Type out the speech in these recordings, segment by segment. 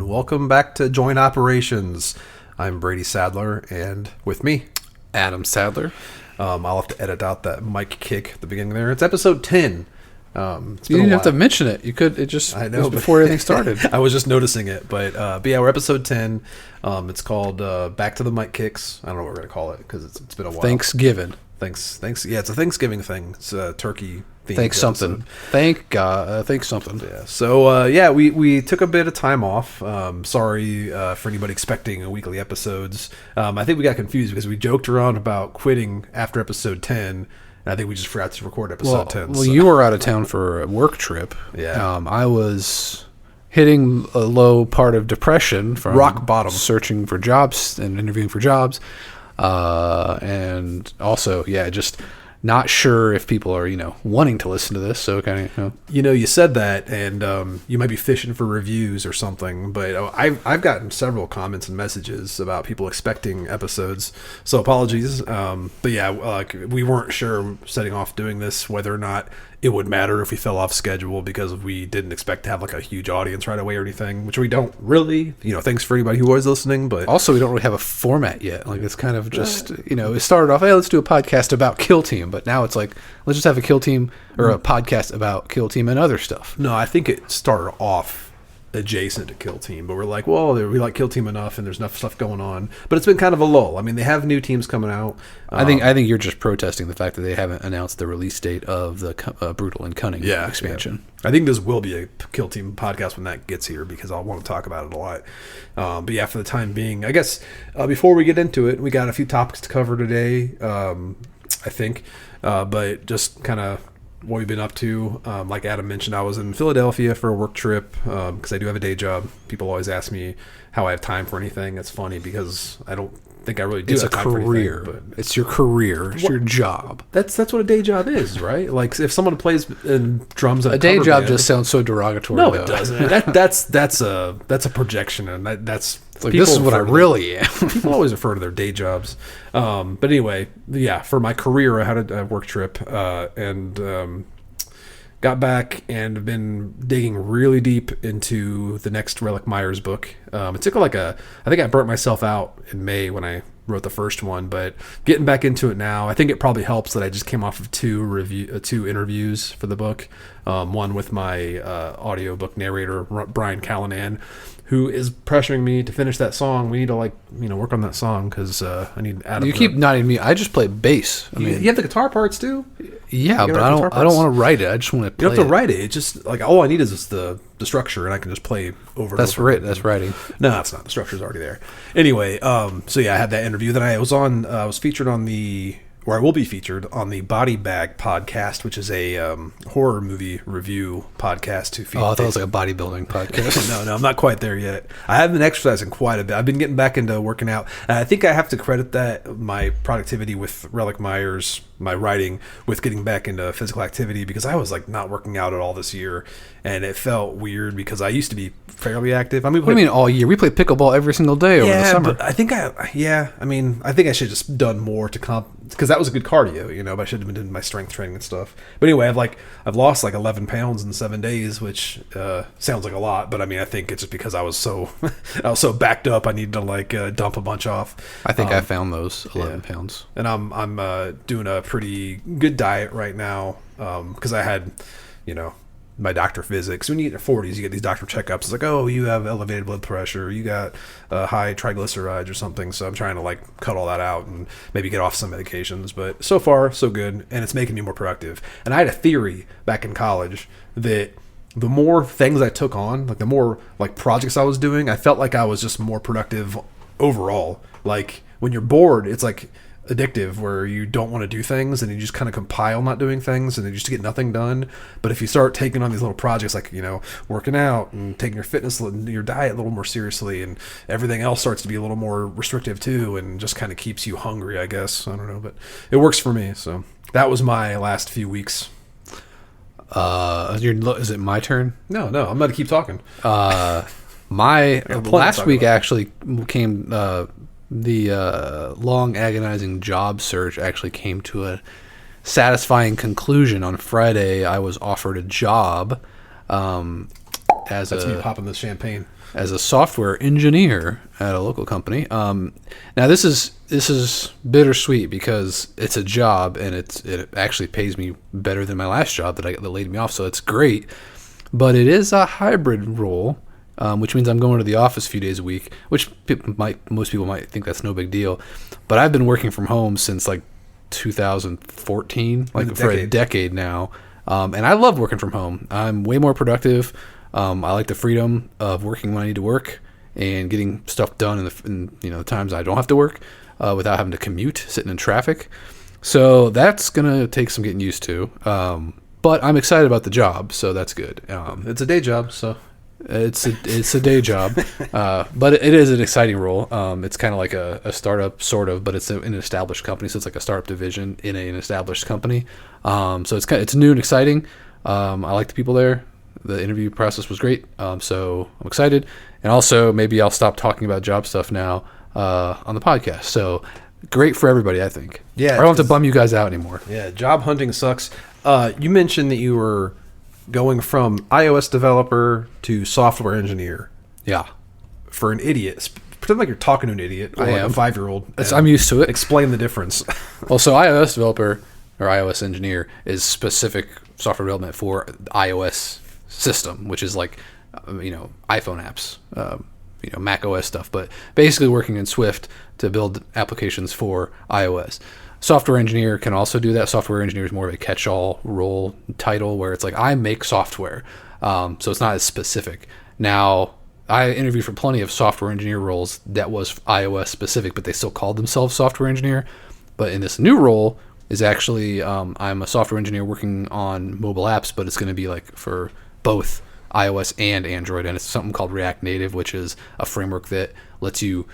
welcome back to Joint Operations. I'm Brady Sadler, and with me, Adam Sadler. I'll have to edit out that mic kick at the beginning there. It's episode 10. You didn't have to mention it. You could. It just I know, was before everything started. I was just noticing it, but yeah, we're episode 10. It's called Back to the Mic Kicks. I don't know what we're gonna call it because it's been a while. Thanksgiving. Thanks. Yeah, it's a Thanksgiving thing. It's a turkey theme. Thanks something. Thank God. Thanks something. Yeah. So yeah, we took a bit of time off. Sorry for anybody expecting weekly episodes. I think we got confused because we joked around about quitting after episode 10. And I think we just forgot to record episode 10. Well, you were out of town for a work trip. Yeah. I was hitting a low part of depression from rock bottom, searching for jobs and interviewing for jobs. And also, yeah, just not sure if people are, wanting to listen to this. So kind of, you said that, and you might be fishing for reviews or something, but I've gotten several comments and messages about people expecting episodes. So apologies. But yeah, we weren't sure setting off doing this, whether or not it would matter if we fell off schedule because we didn't expect to have a huge audience right away or anything, which we don't really. Thanks for anybody who was listening, but also we don't really have a format yet. It's kind of just it started off, hey, let's do a podcast about Kill Team, but now it's let's just have a Kill Team or a podcast about Kill Team and other stuff. No, I think it started off adjacent to Kill Team, but we're like, well, we like Kill Team enough and there's enough stuff going on, but it's been kind of a lull. I mean, they have new teams coming out. I think you're just protesting the fact that they haven't announced the release date of the Brutal and Cunning expansion. Yeah. I think this will be a Kill Team podcast when that gets here because I'll want to talk about it a lot. But yeah, for the time being, I guess before we get into it, we got a few topics to cover today, I think, but just kind of what we've been up to. Like Adam mentioned, I was in Philadelphia for a work trip because I do have a day job. People always ask me how I have time for anything. It's funny because I don't think I really do. It's have a time career. For anything, but it's your career. It's your job. That's what a day job is, right? Like if someone plays in drums, in a day job just sounds so derogatory. No, it doesn't. that's a projection, and that's. This is what I really am. People always refer to their day jobs. But anyway, yeah, for my career, I had a work trip and got back and have been digging really deep into the next Relic Myers book. It took I think I burnt myself out in May when I wrote the first one, but getting back into it now, I think it probably helps that I just came off of two interviews for the book. One with my audiobook narrator, Brian Callanan, who is pressuring me to finish that song. We need to work on that song because I need Adam. You keep nodding me. I just play bass. I mean, you have the guitar parts too. Yeah, but I don't want to write it. I just want to play it. You don't have to write it. It's just all I need is just the structure, and I can just play over. That's right. That's writing. No, it's not. The structure's already there. Anyway, so yeah, I had that interview. Then I was featured on I will be featured on the Body Bag podcast, which is a horror movie review podcast. Oh, I thought it was like a bodybuilding podcast. No, I'm not quite there yet. I have been exercising quite a bit. I've been getting back into working out. And I think I have to credit my productivity with Relic Myers, my writing, with getting back into physical activity because I was not working out at all this year. And it felt weird because I used to be fairly active. I mean, what do you mean all year? We play pickleball every single day over the summer. But I think I think I should have just done more to because that was a good cardio, but I should have been doing my strength training and stuff. But anyway, I've lost 11 pounds in 7 days, which sounds like a lot, but I mean, I think it's just because I was so backed up. I needed to dump a bunch off. I think I found those 11 pounds, and I'm doing a pretty good diet right now because I had, my doctor visits. When you get in your 40s, you get these doctor checkups. It's oh, you have elevated blood pressure, you got high triglycerides or something. So I'm trying to cut all that out and maybe get off some medications. But so far, so good, and it's making me more productive. And I had a theory back in college that the more things I took on, the more projects I was doing, I felt like I was just more productive overall. When you're bored, it's addictive where you don't want to do things and you just kind of compile not doing things and you just get nothing done. But if you start taking on these little projects working out and taking your fitness and your diet a little more seriously, and everything else starts to be a little more restrictive too, and just kind of keeps you hungry, I guess. I don't know, but it works for me. So that was my last few weeks. Is it my turn? No, I'm going to keep talking. My last week actually came the long agonizing job search actually came to a satisfying conclusion on Friday. I was offered a job as That's me popping the champagne. As a software engineer at a local company. Now this is bittersweet because it's a job and it actually pays me better than my last job that laid me off, so it's great. But it is a hybrid role, which means I'm going to the office a few days a week, which most people might think that's no big deal. But I've been working from home since like 2014, like for a decade now. And I love working from home. I'm way more productive. I like the freedom of working when I need to work and getting stuff done in the times I don't have to work without having to commute, sitting in traffic. So that's gonna take some getting used to. But I'm excited about the job, so that's good. It's a day job, so it's a day job, but it is an exciting role. It's kind of like a startup, sort of, but it's an established company, so it's like a startup division in an established company. So it's new and exciting. I like the people there. The interview process was great, so I'm excited. And also, maybe I'll stop talking about job stuff now on the podcast. So great for everybody, I think. Yeah, I don't have to bum you guys out anymore. Yeah, job hunting sucks. You mentioned that you were going from iOS developer to software engineer. Yeah. For an idiot. Pretend like you're talking to an idiot or like a 5-year-old. I'm used to it. Explain the difference. Well, so iOS developer or iOS engineer is specific software development for the iOS system, which is like, iPhone apps, Mac OS stuff, but basically working in Swift to build applications for iOS. Software engineer can also do that. Software engineer is more of a catch-all role title where it's like, I make software. So it's not as specific. Now, I interviewed for plenty of software engineer roles that was iOS specific, but they still called themselves software engineer. But in this new role is actually, I'm a software engineer working on mobile apps, but it's going to be like for both iOS and Android. And it's something called React Native, which is a framework that lets you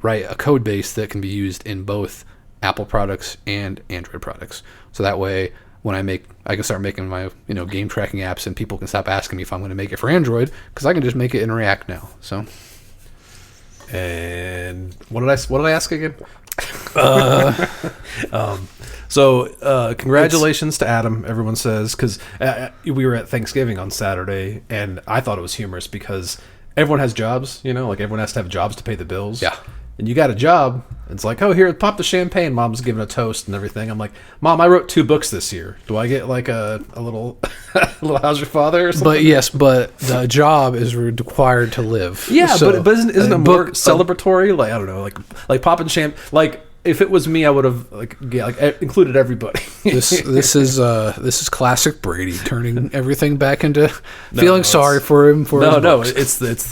write a code base that can be used in both Apple products and Android products. So that way, when I can start making my game tracking apps, and people can stop asking me if I'm going to make it for Android because I can just make it in React now. So, and what did I ask again? Congratulations to Adam. Everyone says because we were at Thanksgiving on Saturday, and I thought it was humorous because everyone has jobs. Like everyone has to have jobs to pay the bills. Yeah. And you got a job. It's like, oh, here, pop the champagne. Mom's giving a toast and everything. I'm like, Mom, I wrote 2 books this year. Do I get like a little, how's your father or something? But the job is required to live. Yeah, so, but isn't it more celebratory? Like, I don't know, like popping champagne. Like, if it was me, I would have included everybody. This is classic Brady, turning everything back into feeling sorry for him for his books.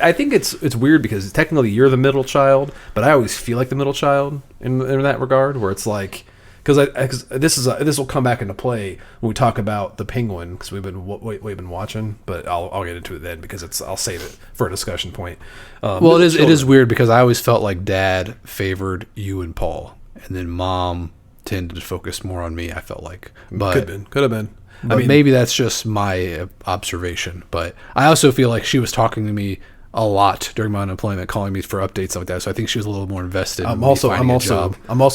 I think it's weird because technically you're the middle child, but I always feel like the middle child in that regard, where it's like because this will come back into play when we talk about the Penguin because we've been watching, but I'll get into it then because I'll save it for a discussion point. Well, it is weird because I always felt like Dad favored you and Paul, and then Mom tended to focus more on me. I felt like, but could have been. But maybe that's just my observation. But I also feel like she was talking to me a lot during my unemployment, calling me for updates like that. So I think she was a little more invested. I'm also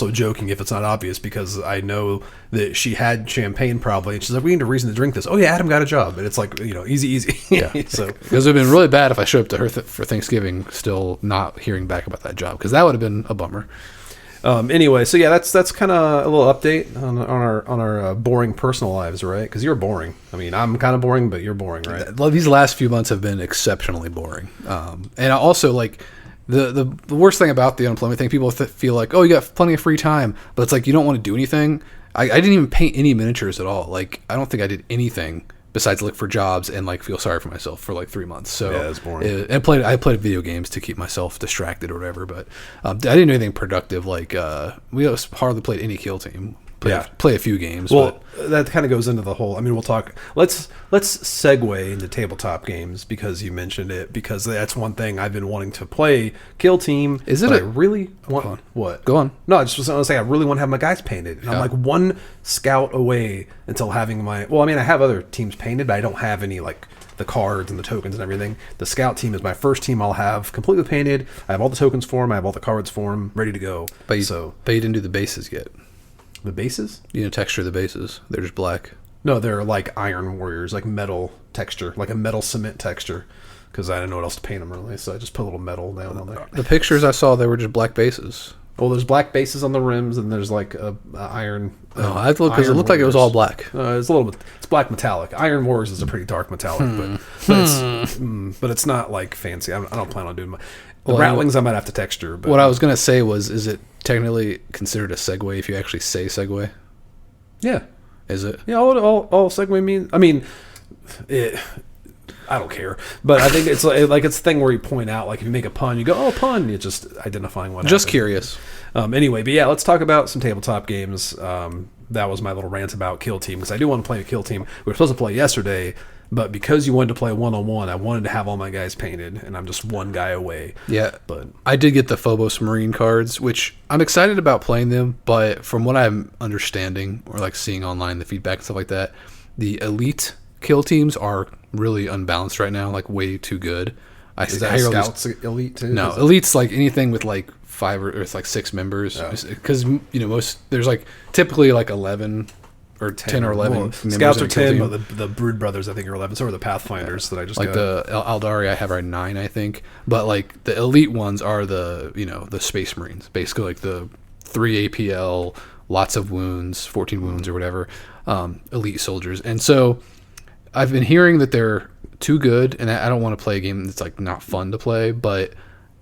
joking if it's not obvious because I know that she had champagne probably, and she's like, "We need a reason to drink this." Oh yeah, Adam got a job, and it's like easy. Yeah. So because it would have been really bad if I showed up to her for Thanksgiving still not hearing back about that job because that would have been a bummer. Anyway, so yeah, that's kind of a little update on our boring personal lives, right? Because you're boring. I mean, I'm kind of boring, but you're boring, right? These last few months have been exceptionally boring. And also, like, the worst thing about the unemployment thing, people feel like, oh, you got plenty of free time, but it's like you don't want to do anything. I didn't even paint any miniatures at all. Like, I don't think I did anything besides look for jobs and like feel sorry for myself for like 3 months. So yeah, that's boring. I played video games to keep myself distracted or whatever, but I didn't do anything productive. Like we hardly played any kill team. Play a few games. Well, that kind of goes into the whole. I mean, we'll talk. Let's segue into tabletop games because you mentioned it. Because that's one thing I've been wanting to play. Kill Team. Is it? I really want what? Go on. No, I just was going to say I really want to have my guys painted. And I'm like one scout away until having my. Well, I mean, I have other teams painted, but I don't have any like the cards and the tokens and everything. The scout team is my first team. I'll have completely painted. I have all the tokens for them. I have all the cards for them, ready to go. But you didn't do the bases yet. The bases? You didn't texture the bases. They're just black. No, they're like iron warriors, like metal texture, like a metal cement texture. Because I didn't know what else to paint them really, so I just put a little metal down on there. The pictures I saw, they were just black bases. Well, there's black bases on the rims, and there's like a iron. Oh, I have to look because it looked like it was all black. It's a little bit. It's black metallic. Iron Wars is a pretty dark metallic, but it's not like fancy. I don't plan on doing the rattlings. I might have to texture. But what I was gonna say was, is it technically considered a segue if you actually say segue? Yeah, is it? Yeah, all segue means. I mean, I don't care, but I think it's like it's a thing where you point out, like if you make a pun, you go, "Oh, pun!" It's just identifying what. Just happened. Curious. Anyway, but yeah, let's talk about some tabletop games. That was my little rant about Kill Team because I do want to play a Kill Team. We were supposed to play yesterday, but because you wanted to play 1-on-1, I wanted to have all my guys painted, and I'm just one guy away. Yeah, but I did get the Phobos Marine cards, which I'm excited about playing them. But from what I'm understanding or like seeing online, the feedback and stuff like that, the elite kill teams are really unbalanced right now, like way too good. Is that Scouts elite too? No, elite's like anything with like 5 or it's like 6 members, because most there's like typically like 11 or 10 or 11. Well, Scouts are 10, but the Brood Brothers I think are 11. So are the Pathfinders that I just like got. the Aldari I have are 9, I think. But like the elite ones are the the Space Marines, basically like the 3 APL, lots of wounds, 14 wounds or whatever, elite soldiers, and so. I've been hearing that they're too good, and I don't want to play a game that's like not fun to play, but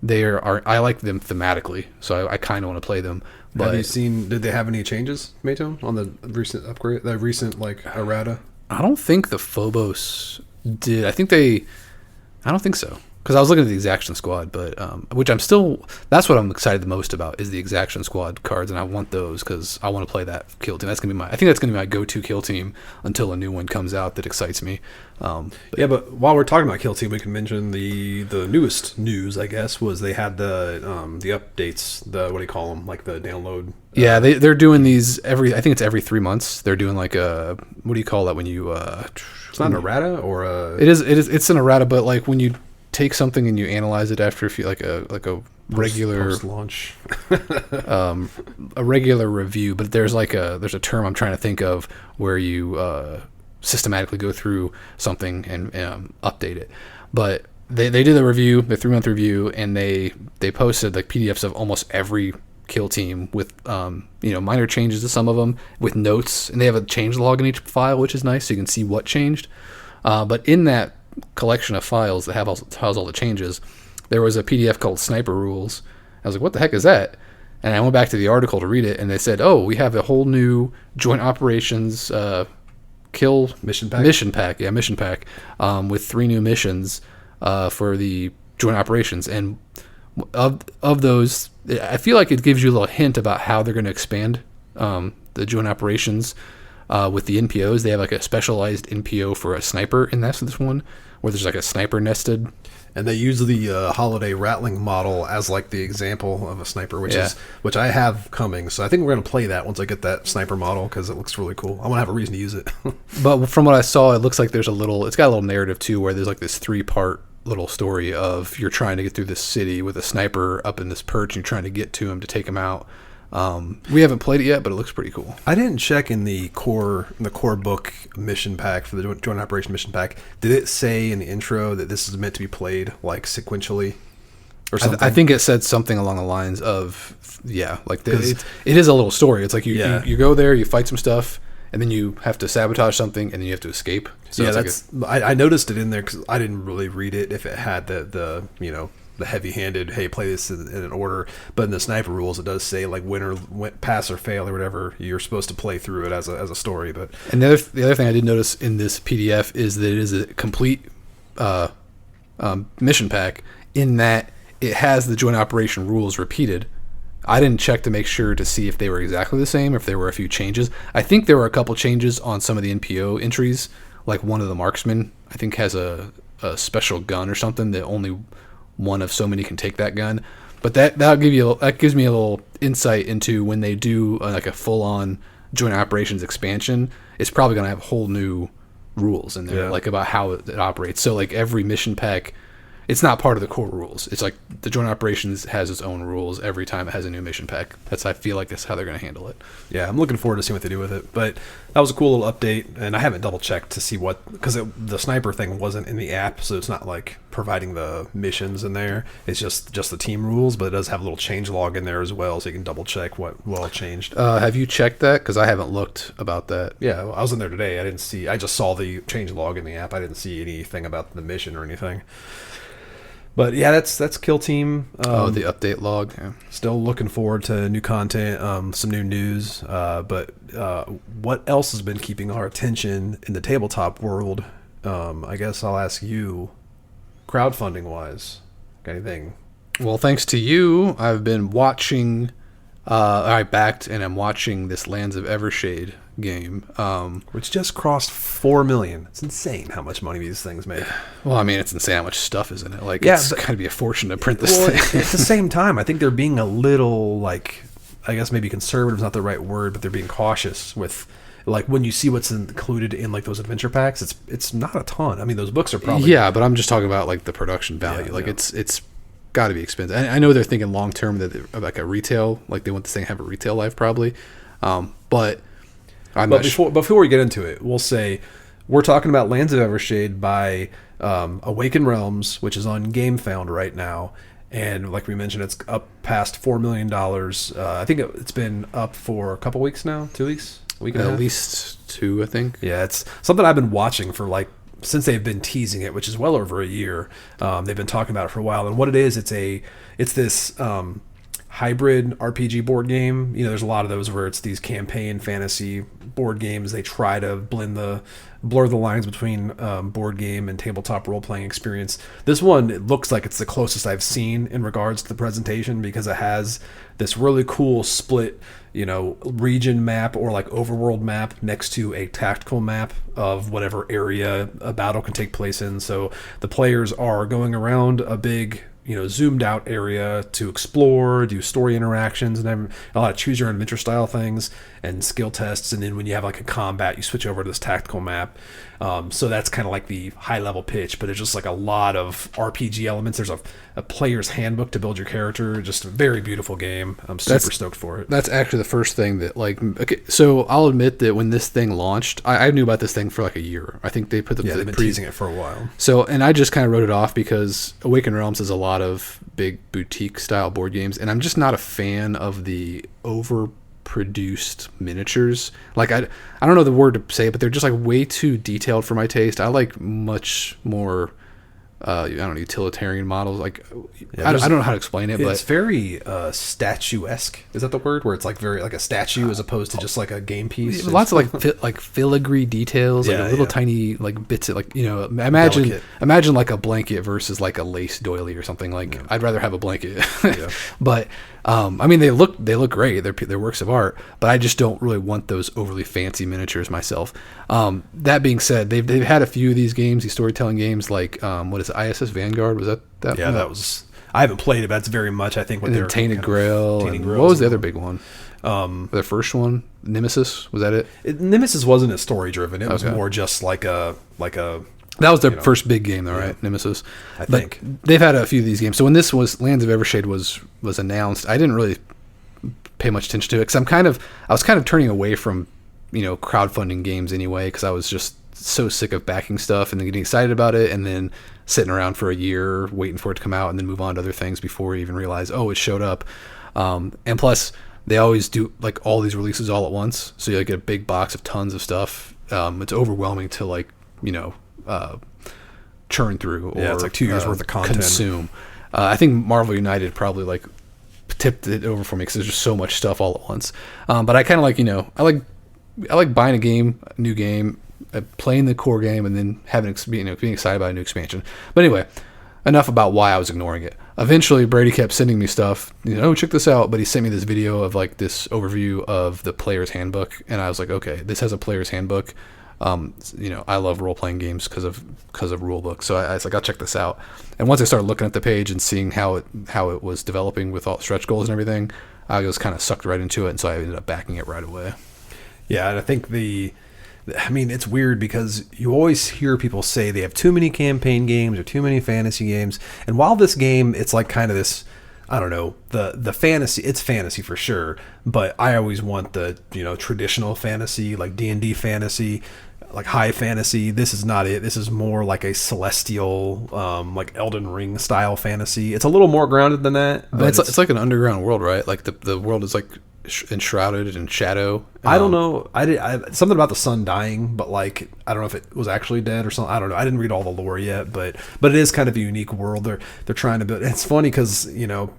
I like them thematically, so I kind of want to play them. But have you seen? Did they have any changes made to them on the recent upgrade? The recent like errata? I don't think the Phobos did. I don't think so. Because I was looking at the Exaction Squad, but which that's what I'm excited the most about is the Exaction Squad cards, and I want those because I want to play that kill team. I think that's gonna be my go-to kill team until a new one comes out that excites me. But while we're talking about kill team, we can mention the newest news. I guess was they had the updates. The what do you call them? Like the download. Yeah, they're doing these I think it's every 3 months. They're doing like what do you call that when you? It's not an errata or a. It's an errata, but like when you take something and you analyze it after like a regular post-launch a regular review, but there's a term I'm trying to think of where you systematically go through something and update it. But they did the review, the 3-month review, and they posted like PDFs of almost every kill team with minor changes to some of them with notes, and they have a change log in each file, which is nice, so you can see what changed. But in that collection of files that has all the changes, there was a PDF called Sniper Rules. I was like, what the heck is that? And I went back to the article to read it, and they said, oh, we have a whole new joint operations kill mission pack with 3 new missions for the joint operations. And of those, I feel like it gives you a little hint about how they're going to expand the joint operations. With the NPOs, they have like a specialized NPO for a sniper, and that's this one where there's like a sniper nested. And they use the holiday rattling model as like the example of a sniper, which I have coming. So I think we're gonna play that once I get that sniper model because it looks really cool. I want to have a reason to use it. But from what I saw, it looks like it's got a little narrative too, where there's like this 3-part little story of you're trying to get through this city with a sniper up in this perch, and you're trying to get to him to take him out. We haven't played it yet, but it looks pretty cool. I didn't check in the core book mission pack for the joint operation mission pack. Did it say in the intro that this is meant to be played like sequentially or something? I think it said something along the lines of it is a little story. It's like you go there, you fight some stuff, and then you have to sabotage something, and then you have to escape. So I noticed it in there because I didn't really read it if it had the heavy-handed, hey, play this in an order. But in the Sniper Rules, it does say like pass or fail or whatever. You're supposed to play through it as a story. But and the other thing I did notice in this PDF is that it is a complete mission pack in that it has the joint operation rules repeated. I didn't check to make sure to see if they were exactly the same, if there were a few changes. I think there were a couple changes on some of the NPO entries. Like one of the marksmen, I think, has a special gun or something that only one of so many can take that gun. But that gives me a little insight into when they do like a full-on joint operations expansion. It's probably going to have whole new rules in there, like about how it operates. So like every mission pack it's not part of the core rules. It's like the joint operations has its own rules every time it has a new mission pack. I feel like that's how they're going to handle it. Yeah, I'm looking forward to seeing what they do with it. But that was a cool little update, and I haven't double checked to see what, because the sniper thing wasn't in the app, so it's not like providing the missions in there. It's just the team rules, but it does have a little change log in there as well, so you can double check what all changed. Have you checked that? Because I haven't looked about that. Yeah, I was in there today. I just saw the change log in the app. I didn't see anything about the mission or anything. But yeah, that's Kill Team. The update log. Yeah. Still looking forward to new content, some new news. But what else has been keeping our attention in the tabletop world? I guess I'll ask you, crowdfunding wise, got anything? Well, thanks to you, I've been watching. I backed and I'm watching this Lands of Evershade game, which just crossed 4 million. It's insane how much money these things make. Well, I mean, it's insane how much stuff is in it. Like, yeah, it's got to be a fortune to print this thing. At the same time, I think they're being a little, like, I guess maybe conservative is not the right word, but they're being cautious with, like, when you see what's included in, like, those adventure packs, it's not a ton. I mean, those books are probably... Yeah, but I'm just talking about, like, the production value. Yeah, like, yeah. it's got to be expensive. I know they're thinking long term that like a retail, like they want this thing to have a retail life probably. But before we get into it, we'll say we're talking about Lands of Evershade by Awakened Realms, which is on GameFound right now. And like we mentioned, it's up past $4 million. I think it's been up for a couple weeks now, 2 weeks, a week and a half? At least 2, I think. Yeah, it's something I've been watching for like since they've been teasing it, which is well over a year. They've been talking about it for a while. And what it is, it's this hybrid RPG board game. You know, there's a lot of those where it's these campaign fantasy board games. They try to blur the lines between board game and tabletop role-playing experience. This one, it looks like it's the closest I've seen in regards to the presentation, because it has this really cool split, you know, region map or like overworld map next to a tactical map of whatever area a battle can take place in. So the players are going around a big, you know, zoomed out area to explore, do story interactions, and have a lot of choose your own adventure style things and skill tests. And then when you have like a combat, you switch over to this tactical map. So that's kind of like the high level pitch, but it's just like a lot of RPG elements. There's a player's handbook to build your character. Just a very beautiful game. I'm super stoked for it. That's actually the first thing that, like, okay, so I'll admit that when this thing launched, I knew about this thing for like a year. I think they put they've been teasing it for a while. So, and I just kind of wrote it off because Awakened Realms has a lot of big boutique style board games, and I'm just not a fan of the overproduced miniatures. Like, I don't know the word to say, but they're just like way too detailed for my taste. I like much more I don't know, utilitarian models. Like, I don't know how to explain it, but it's very statuesque. Is that the word? Where it's like very like a statue as opposed to just like a game piece. Lots of like filigree details, like little tiny like bits of, like, you know, imagine like a blanket versus like a lace doily or something. Like, I'd rather have a blanket. But I mean, they look great. They're works of art, but I just don't really want those overly fancy miniatures myself. That being said, they've had a few of these games, these storytelling games, like what is it, ISS Vanguard? Was that? Yeah, one? that was. I haven't played it, but that's very much I think what they're Tainted Grail. What was the other big one? Their first one, Nemesis, was that it? Nemesis wasn't a story driven. It was more just like a. That was their first big game, though, right? Nemesis. I think they've had a few of these games. So when this was Lands of Evershade was announced, I didn't really pay much attention to it because I was kind of turning away from, you know, crowdfunding games anyway, because I was just so sick of backing stuff and then getting excited about it and then sitting around for a year waiting for it to come out and then move on to other things before you even realize, oh, it showed up. And plus, they always do like all these releases all at once, so you like, get a big box of tons of stuff. It's overwhelming to, like, you know, churn through, or it's like 2 years worth of content. Consume. I think Marvel United probably like tipped it over for me because there's just so much stuff all at once. But I kind of like, you know, I like buying a new game, playing the core game, and then being excited about a new expansion. But anyway, enough about why I was ignoring it. Eventually, Brady kept sending me stuff. You know, oh, check this out. But he sent me this video of like this overview of the player's handbook, and I was like, okay, this has a player's handbook. You know, I love role-playing games because of rule books. So I was like, I'll check this out. And once I started looking at the page and seeing how it was developing with all the stretch goals and everything, I was kind of sucked right into it, and so I ended up backing it right away. Yeah, and I think I mean, it's weird because you always hear people say they have too many campaign games or too many fantasy games. And while this game, it's like kind of this, I don't know, the fantasy, it's fantasy for sure, but I always want the, traditional fantasy, like D&D fantasy, like high fantasy. This is not it. This is more like a celestial, like Elden Ring style fantasy. It's a little more grounded than that. But it's like an underground world, right? Like the world is like enshrouded in shadow. I don't know. Something about the sun dying, but like I don't know if it was actually dead or something. I don't know. I didn't read all the lore yet, but it is kind of a unique world. They're trying to build. It's funny because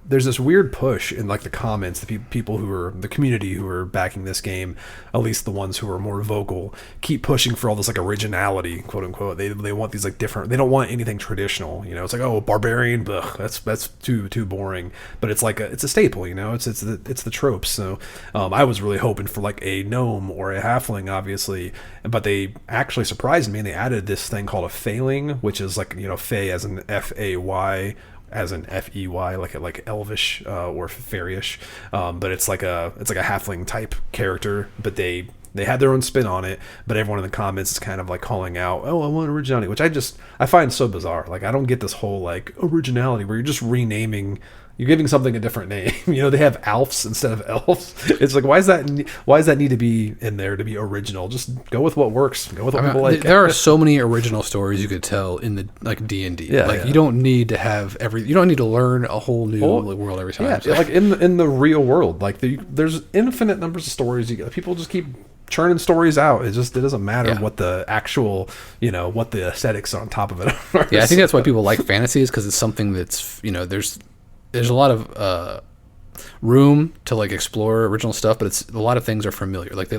there's this weird push in like the comments. The people who are the community who are backing this game, at least the ones who are more vocal, keep pushing for all this like originality, quote unquote. They want these like different. They don't want anything traditional. It's like, oh, barbarian, ugh, that's too boring. But it's like it's a staple. It's the tropes. So I was really hoping for like a gnome or a halfling, obviously, but they actually surprised me and they added this thing called a failing, which is like fey as an Fay, as an Fey, like elvish or fairyish, but it's like a halfling type character, but they had their own spin on it. But everyone in the comments is kind of like calling out, oh, I want originality, which I find so bizarre. Like I don't get this whole like originality where you're just renaming. You're giving something a different name. They have alfs instead of elves. It's like, why does that need to be in there to be original? Just go with what works. Go with what people like. There are so many original stories you could tell in the like D&D. Yeah, you don't need to have you don't need to learn a whole new world every time. Yeah, so. Like in the real world, like there's infinite numbers of stories. People just keep churning stories out. It doesn't matter what the actual, what the aesthetics on top of it are. Yeah, I think that's why people like fantasy, is because it's something that's, there's a lot of room to like explore original stuff, but it's a lot of things are familiar. Like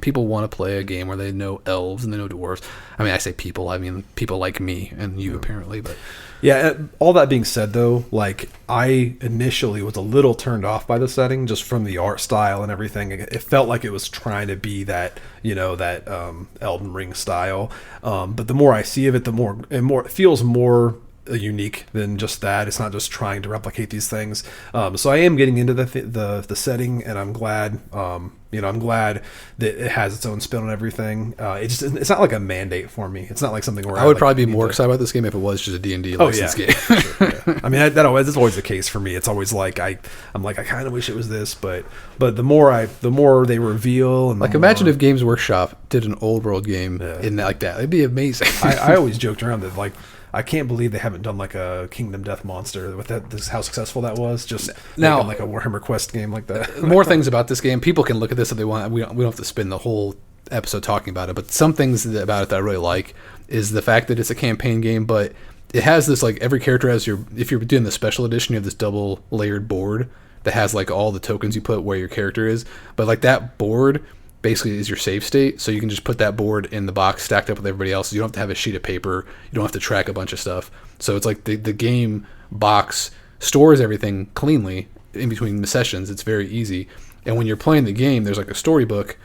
people want to play a game where they know elves and they know dwarves. I mean, I say people, I mean people like me and you apparently, but yeah. All that being said, though, like I initially was a little turned off by the setting just from the art style and everything. It felt like it was trying to be that Elden Ring style. But the more I see of it, the more it feels more unique than just that. It's not just trying to replicate these things. So I am getting into the setting, and I'm glad. I'm glad that it has its own spin on everything. It's not like a mandate for me. It's not like something where I would probably be more excited about this game if it was just a D&D licensed game. Sure, yeah. I mean, that's always the case for me. It's always like I'm like I kind of wish it was this, but the more they reveal, and like imagine if Games Workshop did an old world game in that, like that. It'd be amazing. I always joked around that like, I can't believe they haven't done like a Kingdom Death Monster with that. This how successful that was. Just now, like a Warhammer Quest game like that. More things about this game. People can look at this if they want. We don't have to spend the whole episode talking about it. But some things about it that I really like is the fact that it's a campaign game, but it has this like every character has if you're doing the special edition, you have this double layered board that has like all the tokens you put where your character is. But like that board basically is your save state, so you can just put that board in the box stacked up with everybody else. You don't have to have a sheet of paper. You don't have to track a bunch of stuff. So it's like the game box stores everything cleanly in between the sessions. It's very easy. And when you're playing the game, there's like a storybook,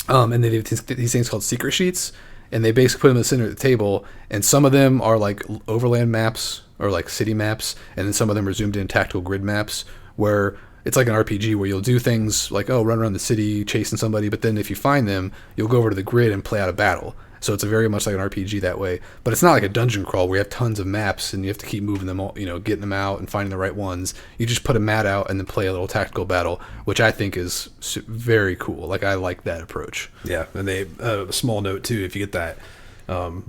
and they have these things called secret sheets, and they basically put them in the center of the table. And some of them are like overland maps or like city maps, and then some of them are zoomed in tactical grid maps where it's like an RPG where you'll do things like, run around the city chasing somebody, but then if you find them, you'll go over to the grid and play out a battle. So it's very much like an RPG that way. But it's not like a dungeon crawl where you have tons of maps and you have to keep moving them, getting them out and finding the right ones. You just put a mat out and then play a little tactical battle, which I think is very cool. Like, I like that approach. Yeah, and a small note, too, if you get that,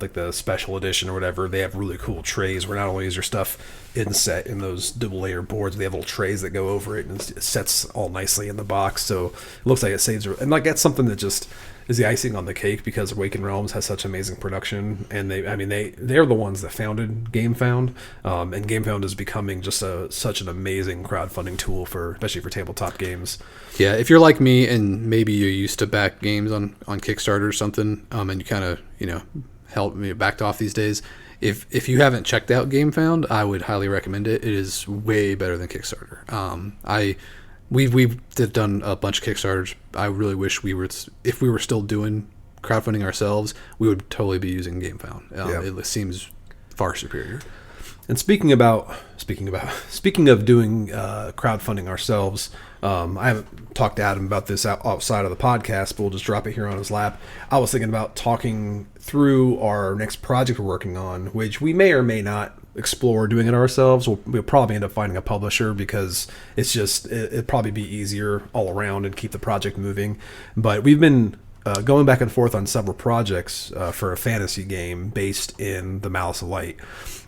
like the special edition or whatever, they have really cool trays where not only is your stuff inset in those double layer boards, they have little trays that go over it and it sets all nicely in the box, so it looks like it saves, and like that's something that just is the icing on the cake because Awakened Realms has such amazing production, and they're the ones that founded GameFound, and GameFound is becoming just such an amazing crowdfunding tool especially for tabletop games. Yeah, if you're like me and maybe you're used to back games on Kickstarter or something, and you kind of backed off these days. If you haven't checked out GameFound, I would highly recommend it. It is way better than Kickstarter. We've done a bunch of Kickstarters. I really wish if we were still doing crowdfunding ourselves, we would totally be using GameFound. It seems far superior. And speaking of doing crowdfunding ourselves, I haven't talked to Adam about this outside of the podcast, but we'll just drop it here on his lap. I was thinking about talking through our next project we're working on, which we may or may not explore doing it ourselves. We'll probably end up finding a publisher because it'd probably be easier all around and keep the project moving. But we've been going back and forth on several projects for a fantasy game based in the Malice of Light.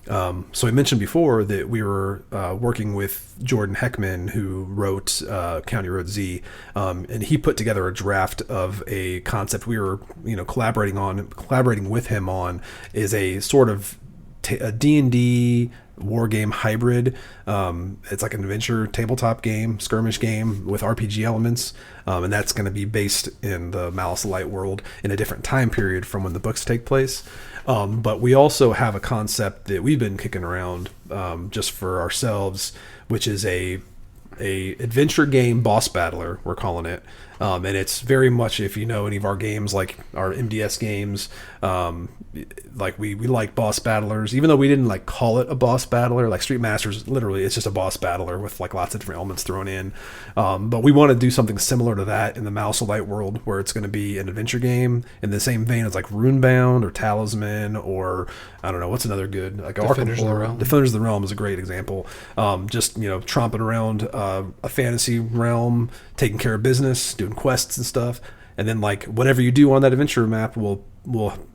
So I mentioned before that we were working with Jordan Heckman, who wrote County Road Z, and he put together a draft of a concept we were, collaborating with him on, is a sort of a D&D war game hybrid. It's like an adventure tabletop game, skirmish game with RPG elements, and that's going to be based in the Malice of Light world in a different time period from when the books take place. But we also have a concept that we've been kicking around just for ourselves, which is a adventure game boss battler, we're calling it. And it's very much, if you know any of our games, like our MDS games, like we like boss battlers, even though we didn't like call it a boss battler. Like Street Masters, literally it's just a boss battler with like lots of different elements thrown in. But we want to do something similar to that in the Mouse of Light world, where it's going to be an adventure game in the same vein as like Runebound or Talisman, or I don't know what's another good, like Defenders of the Realm. Defenders of the Realm is a great example. Just tromping around a fantasy realm, taking care of business, doing quests and stuff, and then like whatever you do on that adventure map will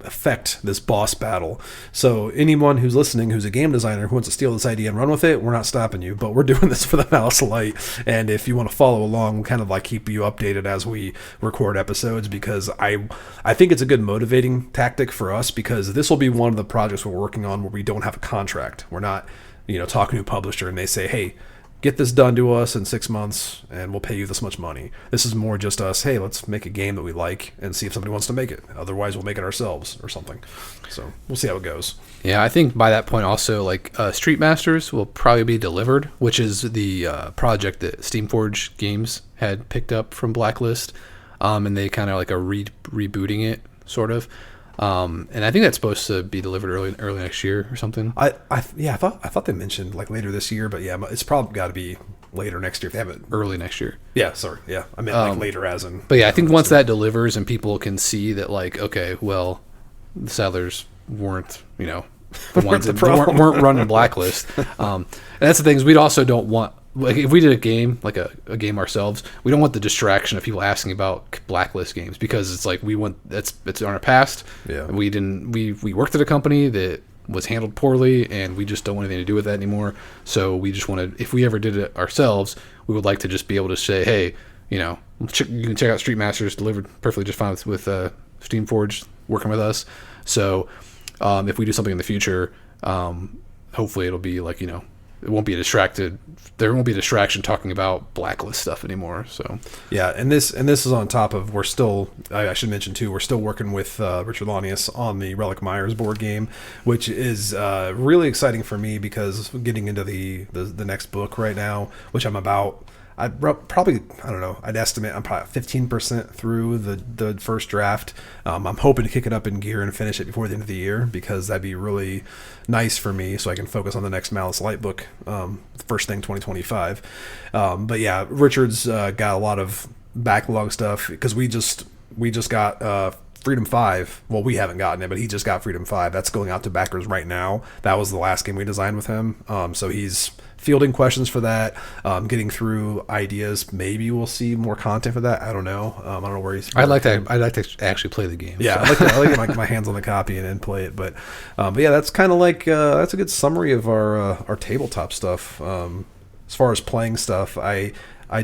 affect this boss battle. So anyone who's listening who's a game designer who wants to steal this idea and run with it, we're not stopping you, but we're doing this for the Malice of Light. And if you want to follow along, we'll kind of like keep you updated as we record episodes, because I think it's a good motivating tactic for us, because this will be one of the projects we're working on where we don't have a contract. We're not talking to a publisher and they say, hey, get this done to us in 6 months and we'll pay you this much money. This is more just us, hey, let's make a game that we like and see if somebody wants to make it. Otherwise, we'll make it ourselves or something. So we'll see how it goes. Yeah, I think by that point also, like Street Masters will probably be delivered, which is the project that Steamforge Games had picked up from Blacklist, and they kind of like are rebooting it, sort of. And I think that's supposed to be delivered early next year or something. I thought they mentioned like later this year, but yeah, it's probably got to be later next year if they haven't. Early next year. Yeah, sorry. Yeah, I meant like later as in. But yeah, I think once that delivers and people can see that, like, okay, well, the Settlers weren't, the ones that weren't running Blacklist. And that's the thing, is we also don't want, like, if we did a game, like a game ourselves, we don't want the distraction of people asking about Blacklist games, because it's like it's on our past. Yeah. We worked at a company that was handled poorly, and we just don't want anything to do with that anymore. So we just want to, if we ever did it ourselves, we would like to just be able to say, hey, you can check out Street Masters, delivered perfectly just fine with Steamforge working with us. So if we do something in the future, hopefully it'll be like, it won't be there won't be a distraction talking about Blacklist stuff anymore. So yeah, and this is on top of, we're still, I should mention too, we're still working with Richard Lanius on the Relic Myers board game, which is really exciting for me, because getting into the next book right now, which I'm about, I'd estimate I'm probably 15% through the first draft. I'm hoping to kick it up in gear and finish it before the end of the year, because that'd be really nice for me, so I can focus on the next Malice Light book, first thing 2025. But yeah, Richard's got a lot of backlog stuff, because we just got Freedom 5. Well, we haven't gotten it, but he just got Freedom 5. That's going out to backers right now. That was the last game we designed with him. So he's fielding questions for that, getting through ideas. Maybe we'll see more content for that. I don't know. I don't know where he's. I'd like to actually play the game. Yeah, so. I like to get my hands on the copy and then play it. But yeah, that's kind of like that's a good summary of our tabletop stuff. As far as playing stuff, I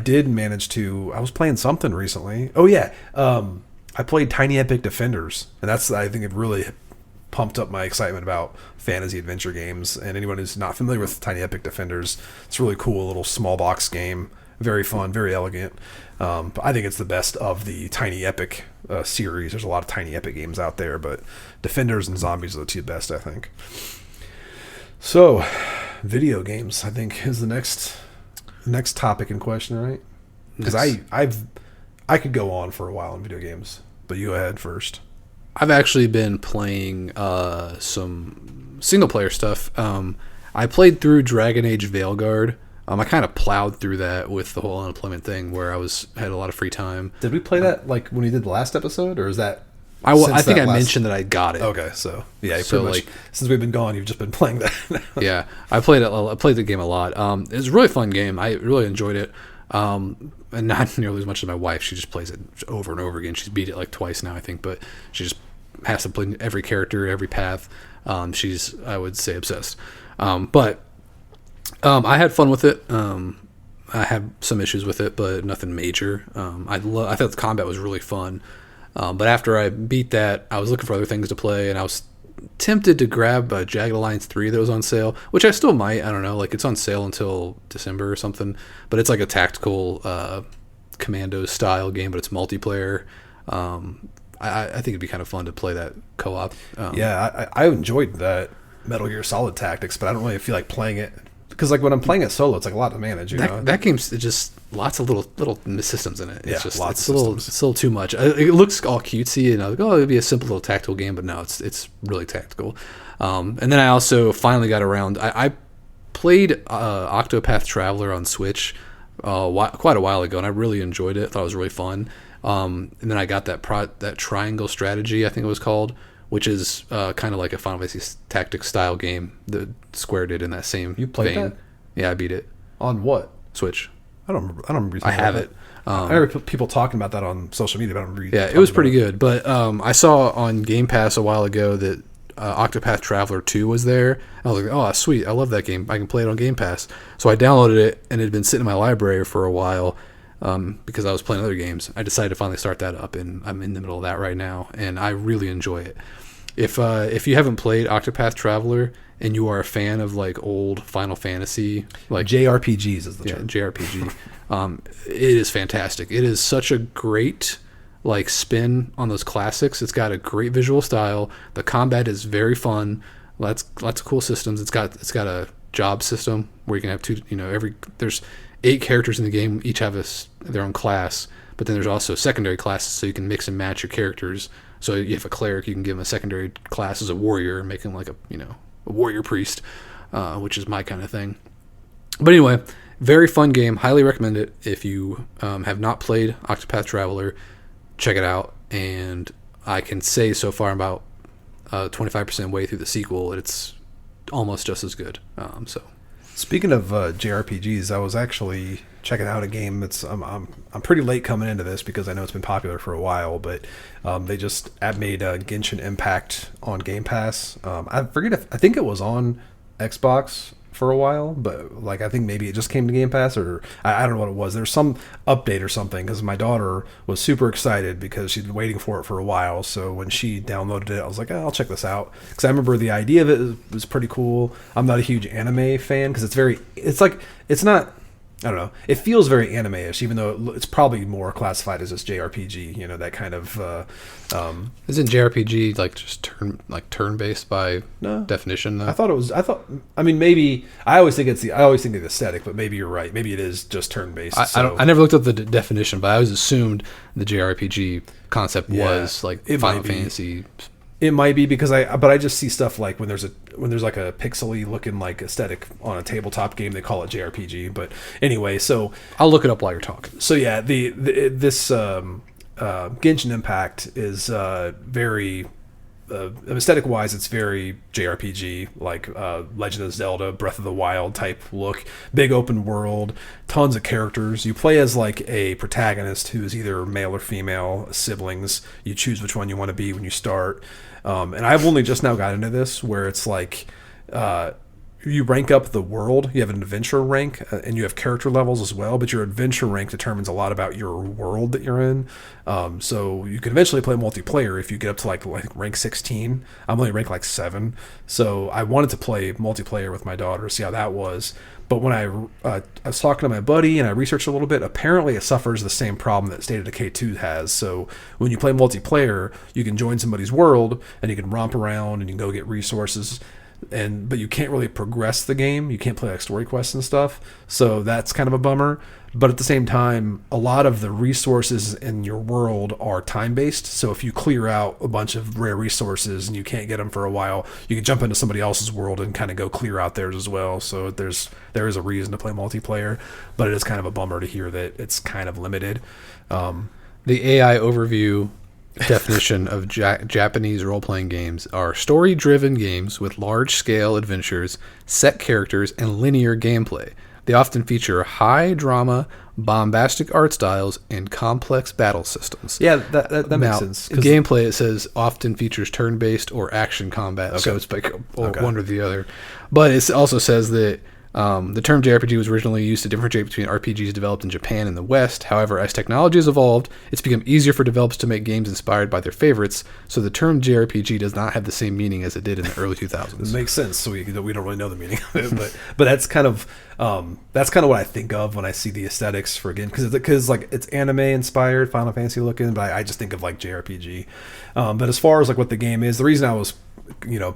did manage to. I was playing something recently. Oh yeah. I played Tiny Epic Defenders, and I think it really pumped up my excitement about fantasy adventure games. And anyone who's not familiar with Tiny Epic Defenders, it's a really cool little small box game, very fun, very elegant. But I think it's the best of the Tiny Epic series. There's a lot of Tiny Epic games out there, but Defenders and Zombies are the two best, I think. So, video games, I think, is the next topic in question, right? Because I could go on for a while in video games, but you go ahead first. I've actually been playing some single player stuff. I played through Dragon Age Veilguard. I kind of plowed through that with the whole unemployment thing, where had a lot of free time. Did we play that like when we did the last episode, or is that? I think I mentioned that I got it. Okay, so yeah, So, pretty much since we've been gone, you've just been playing that. Yeah, I played it. I played the game a lot. It was a really fun game. I really enjoyed it. And not nearly as much as my wife. She just plays it over and over again. She's beat it like twice now, I think, but she just has to play every character, every path. She's, I would say, obsessed. But I had fun with it. I had some issues with it, but nothing major. I thought the combat was really fun. But after I beat that, I was looking for other things to play, and I was tempted to grab Jagged Alliance 3 that was on sale, which I still might. I don't know. Like, it's on sale until December or something. But it's like a tactical commando style game, but it's multiplayer. I think it'd be kind of fun to play that co-op. Yeah, I enjoyed that Metal Gear Solid Tactics, but I don't really feel like playing it. Because like when I'm playing it solo, it's like a lot to manage. That game's just lots of little systems in it. It's just lots it's a little too much. It looks all cutesy, and I was like, oh, it'd be a simple little tactical game, but no, it's really tactical. And then I also finally got around. I played Octopath Traveler on Switch quite a while ago, and I really enjoyed it. I thought it was really fun. And then I got that Triangle Strategy, I think it was called, which is kind of like a Final Fantasy Tactics style game that Square did in that same You played vein. that? Yeah, I beat it. On what? Switch. I don't remember. I have it. I remember people talking about that on social media, but I don't remember. Yeah, it was pretty good. But I saw on Game Pass a while ago that Octopath Traveler 2 was there. I was like, oh, sweet. I love that game. I can play it on Game Pass. So I downloaded it, and it had been sitting in my library for a while because I was playing other games. I decided to finally start that up, and I'm in the middle of that right now, and I really enjoy it. If you haven't played Octopath Traveler and you are a fan of like old Final Fantasy, like JRPGs is the term. JRPG, it is fantastic. It is such a great like spin on those classics. It's got a great visual style. The combat is very fun. Lots of cool systems. It's got a job system where you can have two. There's 8 characters in the game. Each have their own class, but then there's also secondary classes, so you can mix and match your characters. So you have a cleric, you can give him a secondary class as a warrior and make him like a warrior priest, which is my kind of thing. But anyway, very fun game. Highly recommend it. If you have not played Octopath Traveler, check it out. And I can say so far I'm about 25% way through the sequel, it's almost just as good. Speaking of JRPGs, I was actually checking out a game that's I'm pretty late coming into this because I know it's been popular for a while, but they just made Genshin Impact on Game Pass. I think it was on Xbox for a while, but like I think maybe it just came to Game Pass, or I don't know what it was. There's some update or something because my daughter was super excited because she'd been waiting for it for a while. So when she downloaded it, I was like, I'll check this out because I remember the idea of it was pretty cool. I'm not a huge anime fan because it's not. I don't know. It feels very anime-ish, even though it's probably more classified as just JRPG. That kind of. Isn't JRPG like just turn-based by definition? Though? I mean, maybe. I always think of the aesthetic, but maybe you're right. Maybe it is just turn-based. I never looked up the definition, but I always assumed the JRPG concept was like Final Fantasy. It might be because I just see stuff like when there's like a pixely looking like aesthetic on a tabletop game, they call it JRPG. But anyway, so I'll look it up while you're talking. So yeah, this Genshin Impact is very aesthetic wise, it's very JRPG, like Legend of Zelda, Breath of the Wild type look. Big open world, tons of characters. You play as like a protagonist who is either male or female, siblings. You choose which one you want to be when you start. And I've only just now got into this where it's like you rank up the world. You have an adventure rank, and you have character levels as well. But your adventure rank determines a lot about your world that you're in. So you can eventually play multiplayer if you get up to like rank 16. I'm only rank like 7. So I wanted to play multiplayer with my daughter, see how that was. But when I was talking to my buddy and I researched a little bit, apparently it suffers the same problem that State of Decay 2 has. So when you play multiplayer, you can join somebody's world and you can romp around and you can go get resources. but you can't really progress the game. You can't play like story quests and stuff. So that's kind of a bummer. But at the same time, a lot of the resources in your world are time based. So if you clear out a bunch of rare resources and you can't get them for a while, you can jump into somebody else's world and kind of go clear out theirs as well. So there is a reason to play multiplayer, but it is kind of a bummer to hear that it's kind of limited. The AI overview definition of Japanese role-playing games are story-driven games with large-scale adventures, set characters, and linear gameplay. They often feature high drama, bombastic art styles, and complex battle systems. Yeah, that makes sense. Gameplay, it says, often features turn-based or action combat, so it's like one or the other. But it also says that the term JRPG was originally used to differentiate between RPGs developed in Japan and the West. However, as technology has evolved, it's become easier for developers to make games inspired by their favorites, so the term JRPG does not have the same meaning as it did in the early 2000s. It makes sense. So we don't really know the meaning of it, but that's kind of what I think of when I see the aesthetics for a game, because like it's anime inspired, Final Fantasy looking, but I just think of like JRPG. But as far as like what the game is, the reason I was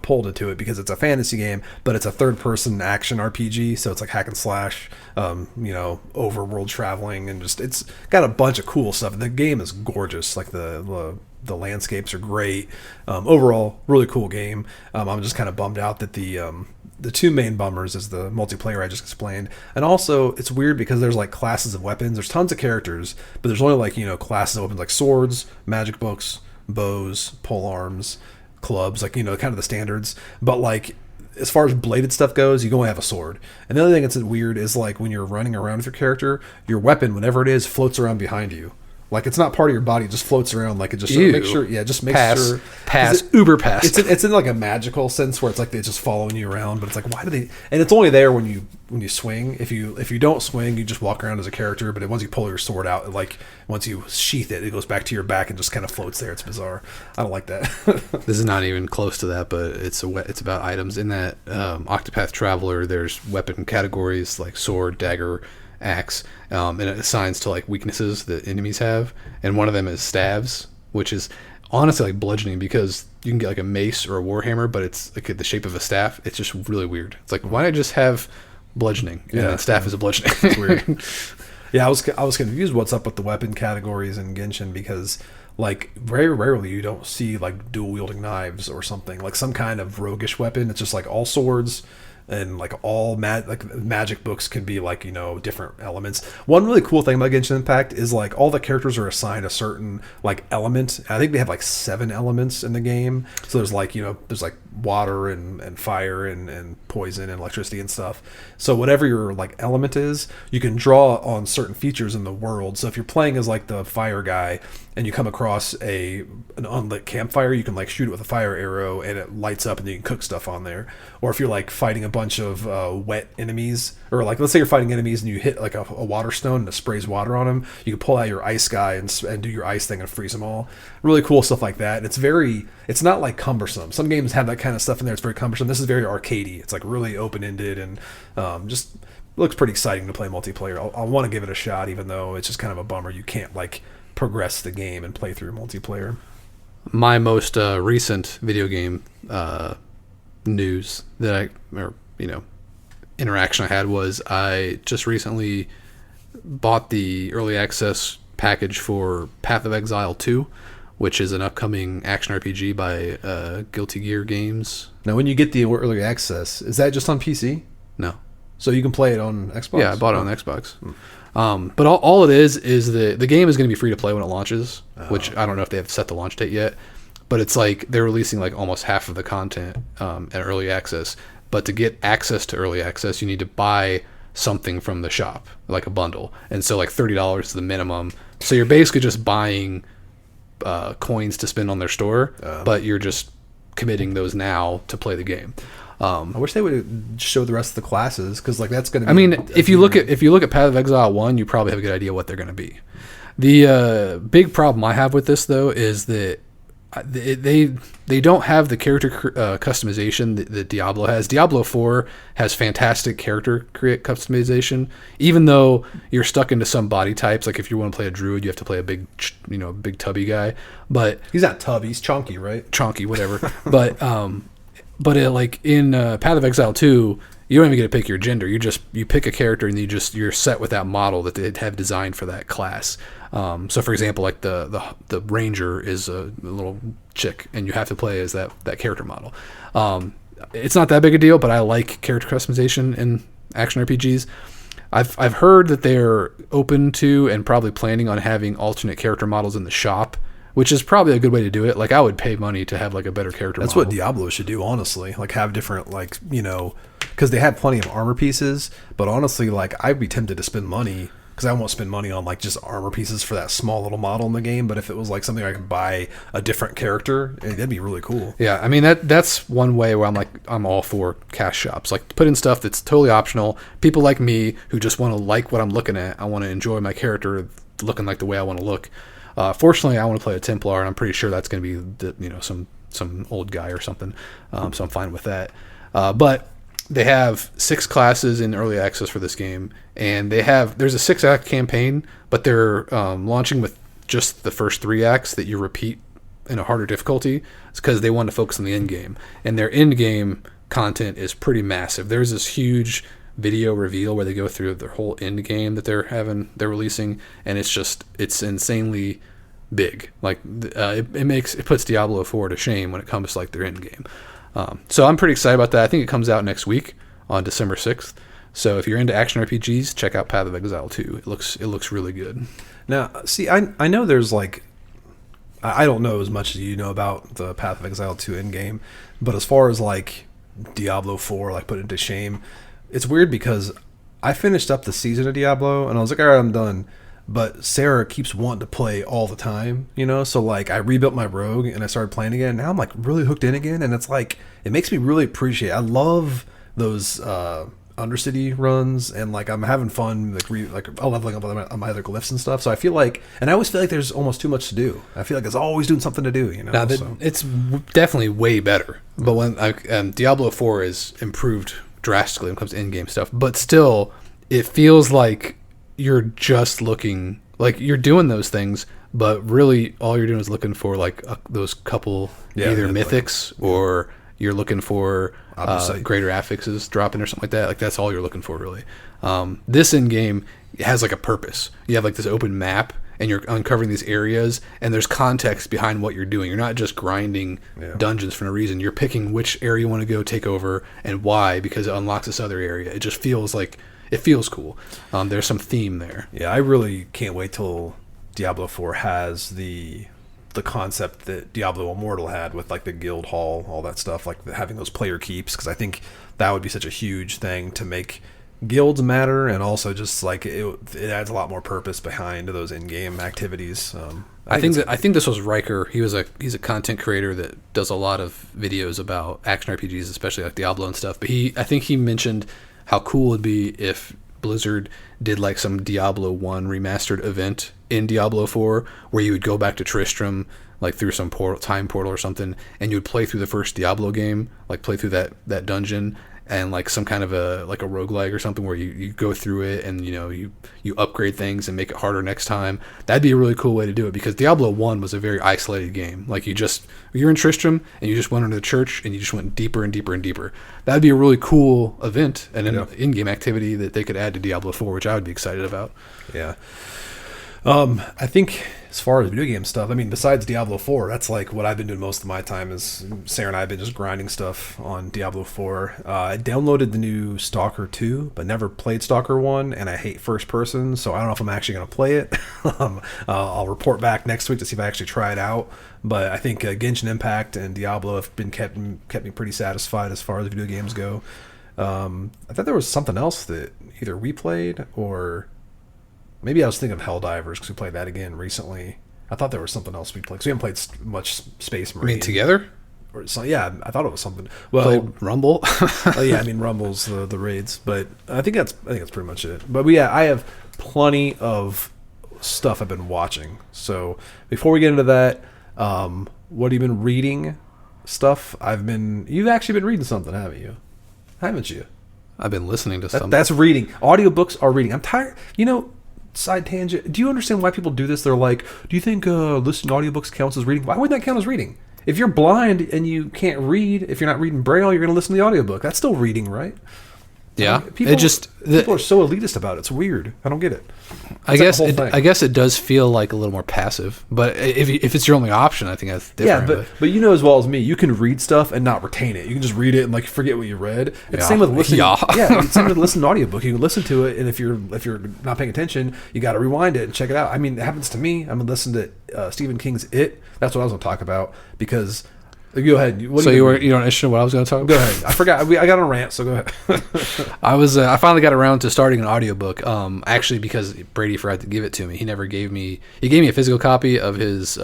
pulled into it because it's a fantasy game, but it's a third-person action RPG, so it's like hack and slash, overworld traveling, and just it's got a bunch of cool stuff. The game is gorgeous, like the landscapes are great. Overall, really cool game. I'm just kind of bummed out that the two main bummers is the multiplayer I just explained, and also it's weird because there's like classes of weapons. There's tons of characters, but there's only like classes of weapons like swords, magic books, bows, pole arms, clubs, like kind of the standards. But like as far as bladed stuff goes, you can only have a sword. And the other thing that's weird is like when you're running around with your character, your weapon, whatever it is, floats around behind you. Like it's not part of your body, it just floats around. Like it just makes sure, uber pass. It's in like a magical sense where it's like they're just following you around, but it's like why do they? And it's only there when you swing. If you don't swing, you just walk around as a character. But once you pull your sword out, like once you sheath it, it goes back to your back and just kind of floats there. It's bizarre. I don't like that. This is not even close to that, but it's about items in that Octopath Traveler. There's weapon categories like sword, dagger, axe, and it assigns to like weaknesses that enemies have, and one of them is staves, which is honestly like bludgeoning, because you can get like a mace or a warhammer, but it's like the shape of a staff. It's just really weird. It's like, why not just have bludgeoning? And then staff is a bludgeoning. It's weird. Yeah, I was confused what's up with the weapon categories in Genshin, because like very rarely you don't see like dual wielding knives or something, like some kind of roguish weapon. It's just like all swords, and like all magic books can be like different elements. One really cool thing about Genshin Impact is like all the characters are assigned a certain like element. I think they have like 7 elements in the game. So there's like there's like water and fire and poison and electricity and stuff. So whatever your like element is, you can draw on certain features in the world. So if you're playing as like the fire guy and you come across an unlit campfire, you can like shoot it with a fire arrow and it lights up and you can cook stuff on there. Or if you're like fighting a bunch of wet enemies, or like let's say you're fighting enemies and you hit like a water stone and it sprays water on them, you can pull out your ice guy and do your ice thing and freeze them all. Really cool stuff like that. And it's not like cumbersome. Some games have that kind of stuff in there. It's very cumbersome. This is very arcadey. It's like really open-ended and just looks pretty exciting to play multiplayer. I want to give it a shot, even though it's just kind of a bummer you can't like progress the game and play through multiplayer. My most recent video game news that interaction I had was I just recently bought the early access package for Path of Exile 2, which is an upcoming action RPG by Guilty Gear Games. Now, when you get the early access, is that just on PC? No. So you can play it on Xbox? Yeah, I bought it on Xbox. But all it is the game is going to be free to play when it launches, which I don't know if they have set the launch date yet. But it's like they're releasing like almost half of the content at early access. But to get access to early access, you need to buy something from the shop, like a bundle. And so like $30 is the minimum. So you're basically just buying coins to spend on their store, but you're just committing those now to play the game. I wish they would show the rest of the classes, because like that's going to be... I mean, if you look at Path of Exile 1, you probably have a good idea what they're going to be. The big problem I have with this, though, is that they don't have the character customization that Diablo has. Diablo 4 has fantastic character customization, even though you're stuck into some body types. Like if you want to play a druid, you have to play a big big tubby guy. But he's not tubby, he's chunky, right? Chunky, whatever. But But like in Path of Exile 2, you don't even get to pick your gender. You pick a character and you're set with that model that they have designed for that class. So for example, like the ranger is a little chick, and you have to play as that character model. It's not that big a deal, but I like character customization in action RPGs. I've heard that they're open to and probably planning on having alternate character models in the shop, which is probably a good way to do it. Like I would pay money to have like a better character That's model. what Diablo should do, honestly. Like have different, like, because they had plenty of armor pieces, but honestly, like I'd be tempted to spend money, because I won't spend money on like just armor pieces for that small little model in the game. But if it was like something I could buy a different character, that'd be really cool. Yeah, I mean that's one way where I'm all for cash shops. Like put in stuff that's totally optional. People like me who just want to like what I'm looking at. I want to enjoy my character looking like the way I want to look. Fortunately, I want to play a Templar, and I'm pretty sure that's going to be some old guy or something. So I'm fine with that. But they have 6 classes in early access for this game, and there's a 6-act campaign, but they're launching with just the first 3 acts that you repeat in a harder difficulty. It's because they want to focus on the end game, and their end game content is pretty massive. There's this huge video reveal where they go through their whole end game that they're releasing, and it's insanely big. Like it puts Diablo 4 to shame when it comes to like their end game. So I'm pretty excited about that. I think it comes out next week on December 6th. So if you're into action RPGs, check out Path of Exile 2. It looks really good. Now, see, I know there's like, I don't know as much as you know about the Path of Exile 2 end game, but as far as like Diablo 4, like put it to shame, it's weird because I finished up the season of Diablo and I was like, all right, I'm done. But Sarah keeps wanting to play all the time, so like I rebuilt my rogue and I started playing again. Now I'm like really hooked in again, and it's like it makes me really appreciate. I love those Undercity runs, and like I'm having fun like leveling up on my other glyphs and stuff. So I feel like, and I always feel like there's almost too much to do. I feel like there's always doing something to do. Now it's definitely way better. But when Diablo 4 is improved drastically when it comes to in-game stuff, but still it feels like you're just looking, like you're doing those things, but really all you're doing is looking for like those couple either mythics, or you're looking for greater affixes dropping or something like that. Like that's all you're looking for really. This in game has like a purpose. You have like this open map and you're uncovering these areas, and there's context behind what you're doing. You're not just grinding dungeons for no reason. You're picking which area you want to go take over and why, because it unlocks this other area. It just feels like it feels cool. There's some theme there. Yeah, I really can't wait till Diablo 4 has the concept that Diablo Immortal had with like the guild hall, all that stuff, like having those player keeps, because I think that would be such a huge thing to make guilds matter, and also just like it adds a lot more purpose behind those in-game activities. I think this was Riker. He's a content creator that does a lot of videos about action RPGs, especially like Diablo and stuff. But I think he mentioned how cool it'd be if Blizzard did like some Diablo 1 remastered event in Diablo 4 where you would go back to Tristram like through some time portal or something, and you would play through the first Diablo game, like play through that dungeon, and like some kind of a roguelike or something where you go through it and you upgrade things and make it harder next time. That'd be a really cool way to do it, because Diablo 1 was a very isolated game. Like you're in Tristram and you just went into the church and you just went deeper and deeper and deeper. That'd be a really cool event and an in-game activity that they could add to Diablo 4, which I would be excited about. Yeah. I think as far as video game stuff, I mean, besides Diablo 4, that's like what I've been doing most of my time. Is Sarah and I have been just grinding stuff on Diablo 4. I downloaded the new Stalker 2, but never played Stalker 1, and I hate first person, so I don't know if I'm actually going to play it. I'll report back next week to see if I actually try it out. But I think Genshin Impact and Diablo have been kept me pretty satisfied as far as video games go. I thought there was something else that either we played or... Maybe I was thinking of Helldivers because we played that again recently. I thought there was something else we played because we haven't played much Space Marine. I mean, together? Or so, yeah, I thought it was something. Well, played Rumble. Yeah, I mean Rumble's the raids, but I think that's pretty much it. But I have plenty of stuff I've been watching. So before we get into that, what have you been reading? Stuff you've actually been reading something, haven't you? Haven't you? I've been listening to something. That's reading. Audiobooks are reading. I'm tired. Side tangent. Do you understand why people do this? They're like, do you think listening to audiobooks counts as reading? Why wouldn't that count as reading? if you're blind and you can't read, if you're not reading Braille, you're going to listen to the audiobook. That's still reading, right? Yeah. People are so elitist about it. It's weird. I don't get it. I guess it does feel like a little more passive, but if it's your only option, I think that's different. Yeah, but you know as well as me, you can read stuff and not retain it. You can just read it and like forget what you read. It's the same with listening. It's same with listening to audiobook. You can listen to it, and if you're not paying attention, you got to rewind it and check it out. I mean, it happens to me. I'm gonna listen to Stephen King's It. That's what I was gonna talk about because. Go ahead. You don't interested in what I was going to talk about? Go ahead. I forgot. I got on a rant, so go ahead. I finally got around to starting an audiobook. Actually, because Brady forgot to give it to me. He gave me a physical copy of his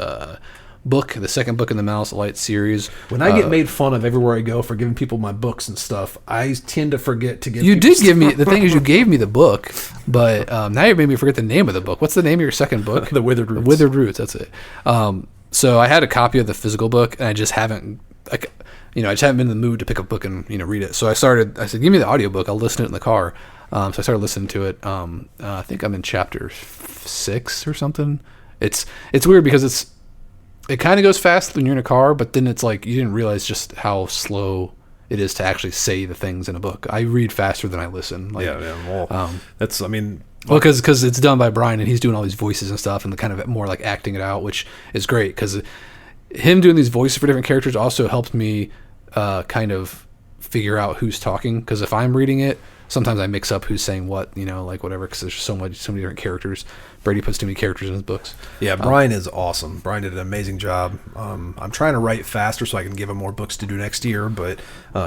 book, the second book in the Mouse Light series. When I get made fun of everywhere I go for giving people my books and stuff, I tend to forget to give. You did give me the thing is you gave me the book, but now you made me forget the name of the book. What's the name of your second book? The Withered Roots. The Withered Roots. That's it. So I had a copy of the physical book, and I just haven't, I just haven't been in the mood to pick up a book and read it. So I said, give me the audiobook. I'll listen to it in the car. So I started listening to it. I think I'm in chapter 6 or something. It's weird because it kind of goes fast when you're in a car, but then it's like you didn't realize just how slow it is to actually say the things in a book. I read faster than I listen. Well, because it's done by Brian, and he's doing all these voices and stuff, and kind of more like acting it out, which is great. Because him doing these voices for different characters also helped me kind of figure out who's talking. Because if I'm reading it, sometimes I mix up who's saying what, like whatever. Because there's so many different characters. Brady puts too many characters in his books. Yeah, Brian is awesome. Brian did an amazing job. I'm trying to write faster so I can give him more books to do next year, but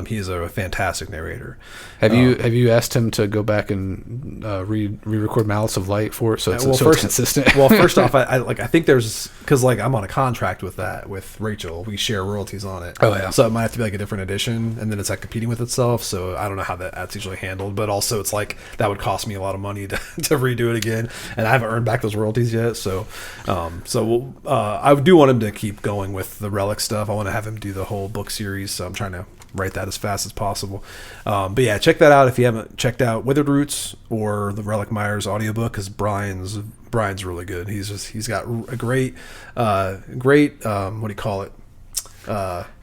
he is a fantastic narrator. Have you asked him to go back and re-record Malice of Light for it so it's consistent? Well, first off, I think there's because I'm on a contract with Rachel. We share royalties on it. Oh yeah. So it might have to be like a different edition, and then it's like competing with itself. So I don't know how that's usually handled, but also it's like that would cost me a lot of money to redo it again, and I haven't earned back those royalties yet. So I do want him to keep going with the Relic stuff. I want to have him do the whole book series. So I'm trying to write that as fast as possible. But yeah, check that out if you haven't checked out Withered Roots or the Relic Myers audiobook, because Brian's really good. He's got a great what do you call it?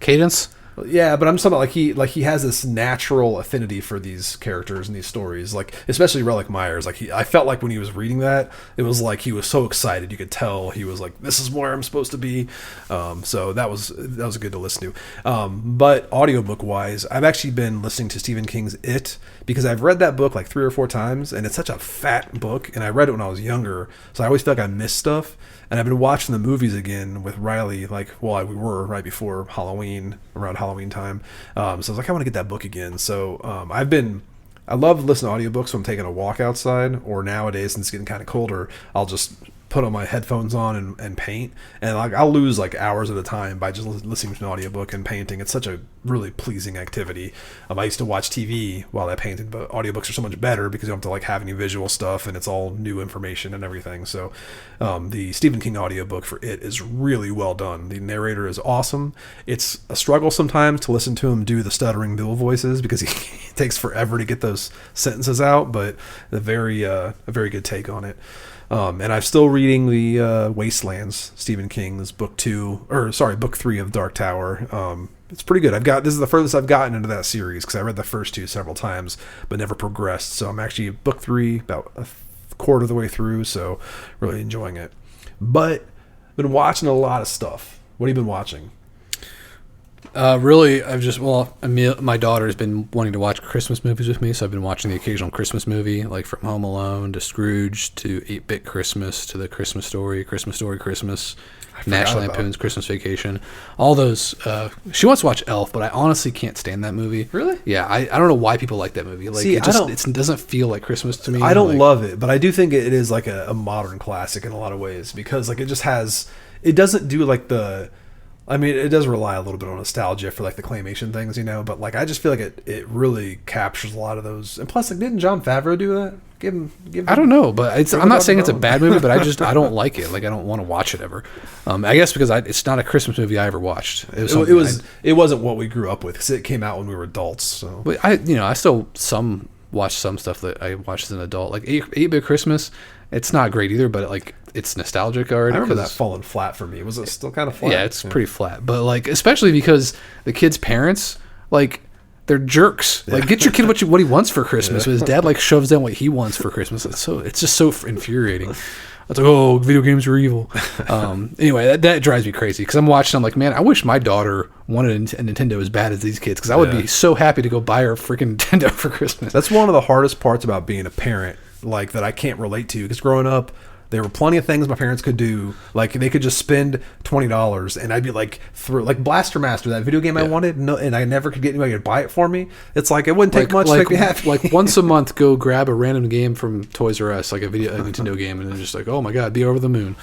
Cadence. Yeah, but I'm just talking about he has this natural affinity for these characters and these stories, like especially Relic Myers. I felt like when he was reading that, it was like he was so excited. You could tell he was like, "This is where I'm supposed to be." So that was good to listen to. But audiobook wise, I've actually been listening to Stephen King's It because I've read that book like 3 or 4 times, and it's such a fat book, and I read it when I was younger, so I always feel like I missed stuff. And I've been watching the movies again with Riley, we were right before Halloween, around Halloween time. So I was like, I want to get that book again. So I love listening to audiobooks when I'm taking a walk outside, or nowadays, since it's getting kind of colder, I'll just put on my headphones on and paint, and I'll lose hours at a time by just listening to an audiobook and painting. It's such a really pleasing activity. I used to watch TV while I painted, but audiobooks are so much better because you don't have to have any visual stuff, and it's all new information and everything. So the Stephen King audiobook for It is really well done. The narrator is awesome. It's a struggle sometimes to listen to him do the stuttering Bill voices because he takes forever to get those sentences out, but a very good take on it. And I'm still reading the Wastelands, Stephen King's book 3 of Dark Tower. It's pretty good. This is the furthest I've gotten into that series because I read the first 2 several times, but never progressed. So I'm actually book 3 about a quarter of the way through, so really enjoying it. But I've been watching a lot of stuff. What have you been watching? Really, my daughter's been wanting to watch Christmas movies with me, so I've been watching the occasional Christmas movie, like from Home Alone to Scrooge to 8-Bit Christmas to the Christmas Story, National Lampoon's Christmas Vacation. All those. She wants to watch Elf, but I honestly can't stand that movie. Really? Yeah, I don't know why people like that movie. It doesn't feel like Christmas to me. I don't love it, but I do think it is like a modern classic in a lot of ways because it doesn't do it does rely a little bit on nostalgia for the claymation things, but I just feel like it really captures a lot of those. And plus, didn't Jon Favreau do that? Give him. I don't know, but I'm not saying it's a bad movie, but I don't like it. I don't want to watch it ever. I guess because it's not a Christmas movie I ever watched. It wasn't what we grew up with because it came out when we were adults. So, but I still watch some stuff that I watched as an adult. Like 8-Bit Christmas, it's not great either, but like it's nostalgic already. I remember that falling flat for me. Was it still kind of flat? Yeah, it's pretty flat. But like, especially because the kid's parents, like, they're jerks. Like, get your kid what he wants for Christmas. But his dad like shoves down what he wants for Christmas. It's just so infuriating. It's like, oh, video games are evil. Anyway, that drives me crazy because I'm watching. I'm like, man, I wish my daughter wanted a Nintendo as bad as these kids because I would be so happy to go buy her a freaking Nintendo for Christmas. That's one of the hardest parts about being a parent, like that I can't relate to because growing up, there were plenty of things my parents could do. Like they could just spend $20, and I'd be like, through like Blaster Master, that video game I wanted, and I never could get anybody to buy it for me. It's like it wouldn't take much to make me happy. Like once a month, go grab a random game from Toys R Us, like a Nintendo game, and then just like, oh my god, be over the moon.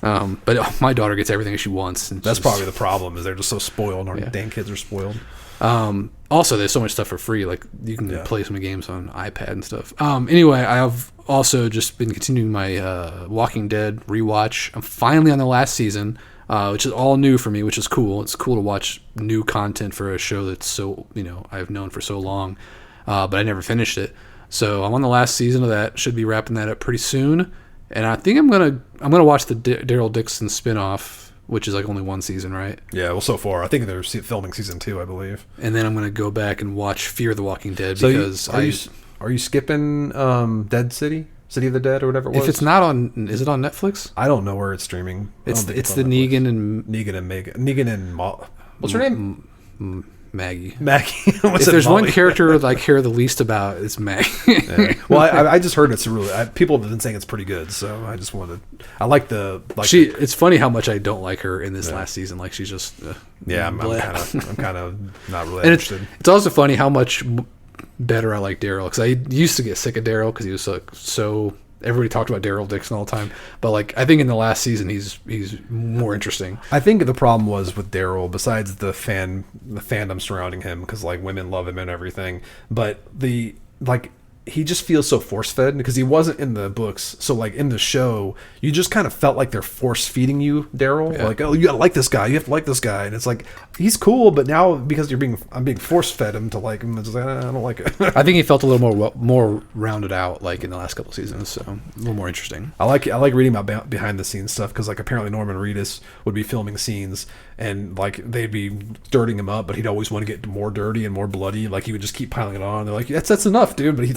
But my daughter gets everything she wants. And that's probably the problem is they're just so spoiled. Our dang kids are spoiled. Also, there's so much stuff for free. Like you can play some games on iPad and stuff. Anyway, I've also just been continuing my Walking Dead rewatch. I'm finally on the last season, which is all new for me, which is cool. It's cool to watch new content for a show that's so, I've known for so long, but I never finished it. So I'm on the last season of that. Should be wrapping that up pretty soon. And I think I'm gonna watch the Daryl Dixon spinoff, which is like only one season, right? Yeah, well, so far. I think they're filming season 2, I believe. And then I'm going to go back and watch Fear the Walking Dead because are you skipping Dead City? City of the Dead or whatever it was? If it's not on, is it on Netflix? I don't know where it's streaming. It's the Negan and Negan and what's her name? Maggie. If there's one character that I care the least about, it's Maggie. Well, I just heard it's really. People have been saying it's pretty good, so I just wanted. I like the. It's funny how much I don't like her in this last season. Like she's just. I'm kind of not really interested. It's also funny how much better I like Daryl because I used to get sick of Daryl because he was so. Everybody talked about Daryl Dixon all the time, but like I think in the last season he's more interesting. I think the problem was with Daryl, besides the fandom surrounding him, because like women love him and everything, but he just feels so force-fed because he wasn't in the books. So like in the show, you just kind of felt like they're force-feeding you Daryl. Yeah. Like, oh, you gotta like this guy. You have to like this guy. And it's like, he's cool, but now because I'm being force-fed him to like him, it's just like, I don't like it. I think he felt a little more rounded out like in the last couple of seasons, so a little more interesting. I like reading about behind-the-scenes stuff because like apparently Norman Reedus would be filming scenes and like they'd be dirtying him up, but he'd always want to get more dirty and more bloody. Like he would just keep piling it on. They're like, that's enough, dude. But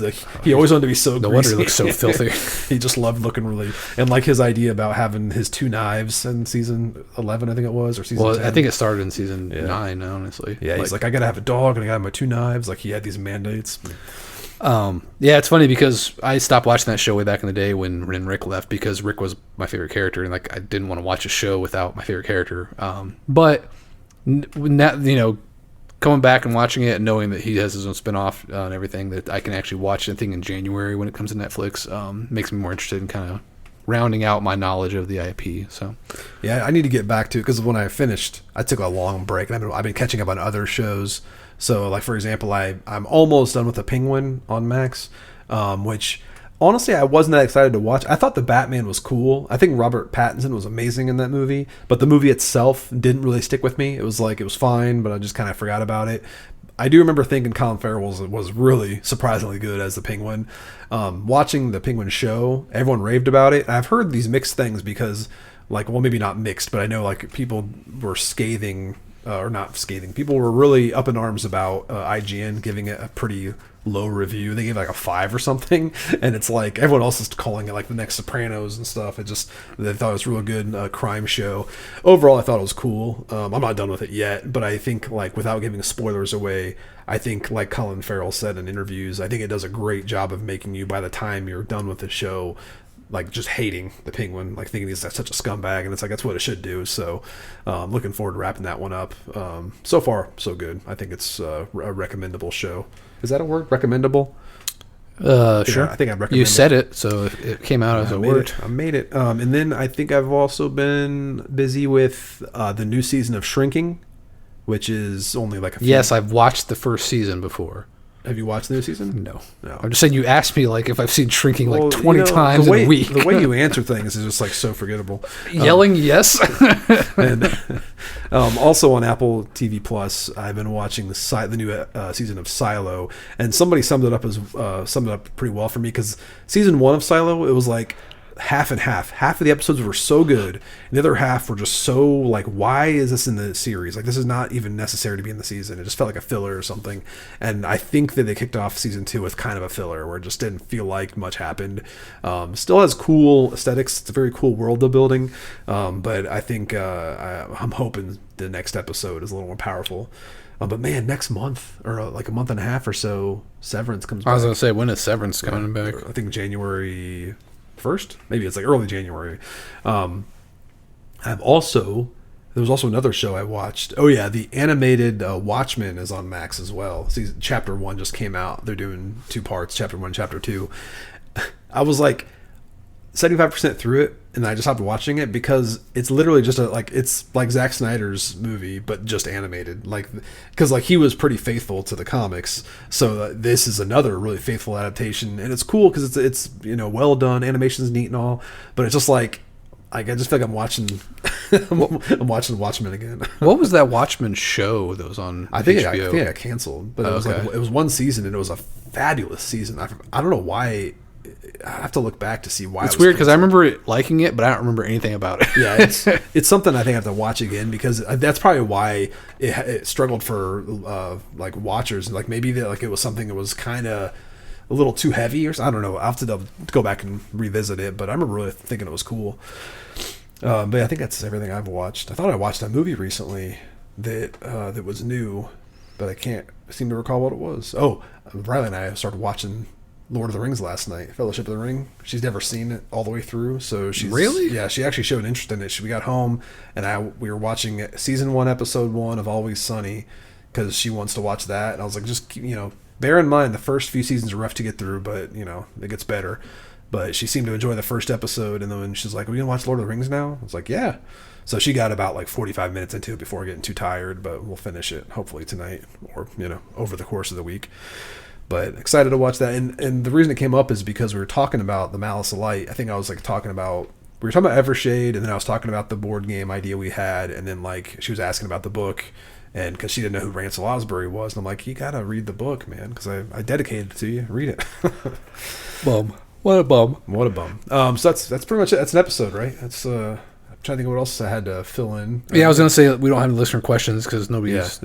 he always wanted to be so. No wonder he looks so filthy. He just loved looking really, and like his idea about having his 2 knives in season 11, I think it was, or season 10. I think it started in season 9, honestly. Yeah, he's like, I gotta have a dog, and I gotta have my 2 knives. Like he had these mandates. Yeah, it's funny because I stopped watching that show way back in the day when Rick left because Rick was my favorite character, and like I didn't want to watch a show without my favorite character. But now, coming back and watching it and knowing that he has his own spinoff and everything, that I can actually watch anything in January when it comes to Netflix, makes me more interested in kind of rounding out my knowledge of the IP. So yeah, I need to get back to it because when I finished, I took a long break and I've been catching up on other shows. So like for example, I'm almost done with The Penguin on Max, which honestly I wasn't that excited to watch. I thought the Batman was cool. I think Robert Pattinson was amazing in that movie, but the movie itself didn't really stick with me. It was fine, but I just kind of forgot about it. I do remember thinking Colin Farrell was really surprisingly good as the Penguin. Watching the Penguin show, everyone raved about it. I've heard these mixed things because, like, well, maybe not mixed, but I know like people were scathing, or not scathing. People were really up in arms about IGN giving it a pretty low review. They gave like a 5 or something, and it's like everyone else is calling it like the next Sopranos and stuff. They thought it was a real good crime show. Overall, I thought it was cool. I'm not done with it yet, but I think like without giving spoilers away, I think like Colin Farrell said in interviews, I think it does a great job of making you, by the time you're done with the show, like just hating the Penguin, like thinking he's such a scumbag, and it's like that's what it should do. So looking forward to wrapping that one up. So far so good. I think it's a recommendable show. Is that a word? Recommendable? Sure. I think I'd recommend you said it, so it came out as a word. I made it. And then I think I've also been busy with the new season of Shrinking, which is only like a few. Yes, I've watched the first season before. Have you watched the new season? No. No. I'm just saying you asked me like if I've seen Shrinking like Well, 20 times the way, in a week. The way you answer things is just like so forgettable. Yelling yes. And also on Apple TV Plus, I've been watching the new season of Silo, and somebody summed it up pretty well for me, because season 1 of Silo, it was like half and half. Half of the episodes were so good, and the other half were just so like, why is this in the series? Like, this is not even necessary to be in the season. It just felt like a filler or something. And I think that they kicked off season 2 with kind of a filler where it just didn't feel like much happened. Still has cool aesthetics. It's a very cool world they're building. But I think I'm hoping the next episode is a little more powerful. But man, next month, or like a month and a half or so, Severance comes back. I was going to say, when is Severance coming back? I think January 1st, maybe it's like early January. There was also another show I watched. Oh yeah, the animated Watchmen is on Max as well. Chapter 1 just came out. They're doing 2 parts, chapter 1, chapter 2. I was like 75% through it, and I just stopped watching it because it's literally just it's like Zack Snyder's movie, but just animated. Like, because like he was pretty faithful to the comics, so this is another really faithful adaptation, and it's cool because it's well done, animation's neat and all, but it's just like I just feel like I'm watching I'm watching Watchmen again. What was that Watchmen show that was on I think HBO? it got canceled, but it was one season, and it was a fabulous season. I don't know why. I have to look back to see why. It's weird because I remember liking it, but I don't remember anything about it. Yeah, it's something I think I have to watch again, because that's probably why it struggled for like watchers. Like maybe it was something that was kind of a little too heavy, or I don't know. I'll have to go back and revisit it, but I remember really thinking it was cool. But I think that's everything I've watched. I thought I watched a movie recently that was new, but I can't seem to recall what it was. Oh, Riley and I started watching Lord of the Rings last night, Fellowship of the Ring. She's never seen it all the way through, so she's really, yeah. She actually showed interest in it. We got home, and we were watching season 1, episode 1 of Always Sunny, because she wants to watch that. And I was like, just bear in mind the first few seasons are rough to get through, but it gets better. But she seemed to enjoy the first episode, and then she's like, "Are we gonna watch Lord of the Rings now?" I was like, "Yeah." So she got about like 45 minutes into it before getting too tired, but we'll finish it hopefully tonight, or over the course of the week. But excited to watch that. And the reason it came up is because we were talking about the Malice of Light. I think I was like we were talking about Evershade, and then I was talking about the board game idea we had, and then like she was asking about the book, and because she didn't know who Rancel Osbury was, and I'm like, you gotta read the book, man, because I dedicated it to you. Read it. Bum. What a bum. What a bum. So that's pretty much it. That's an episode, right? That's I'm trying to think of what else I had to fill in. Yeah, I was gonna say we don't have any listener questions because nobody's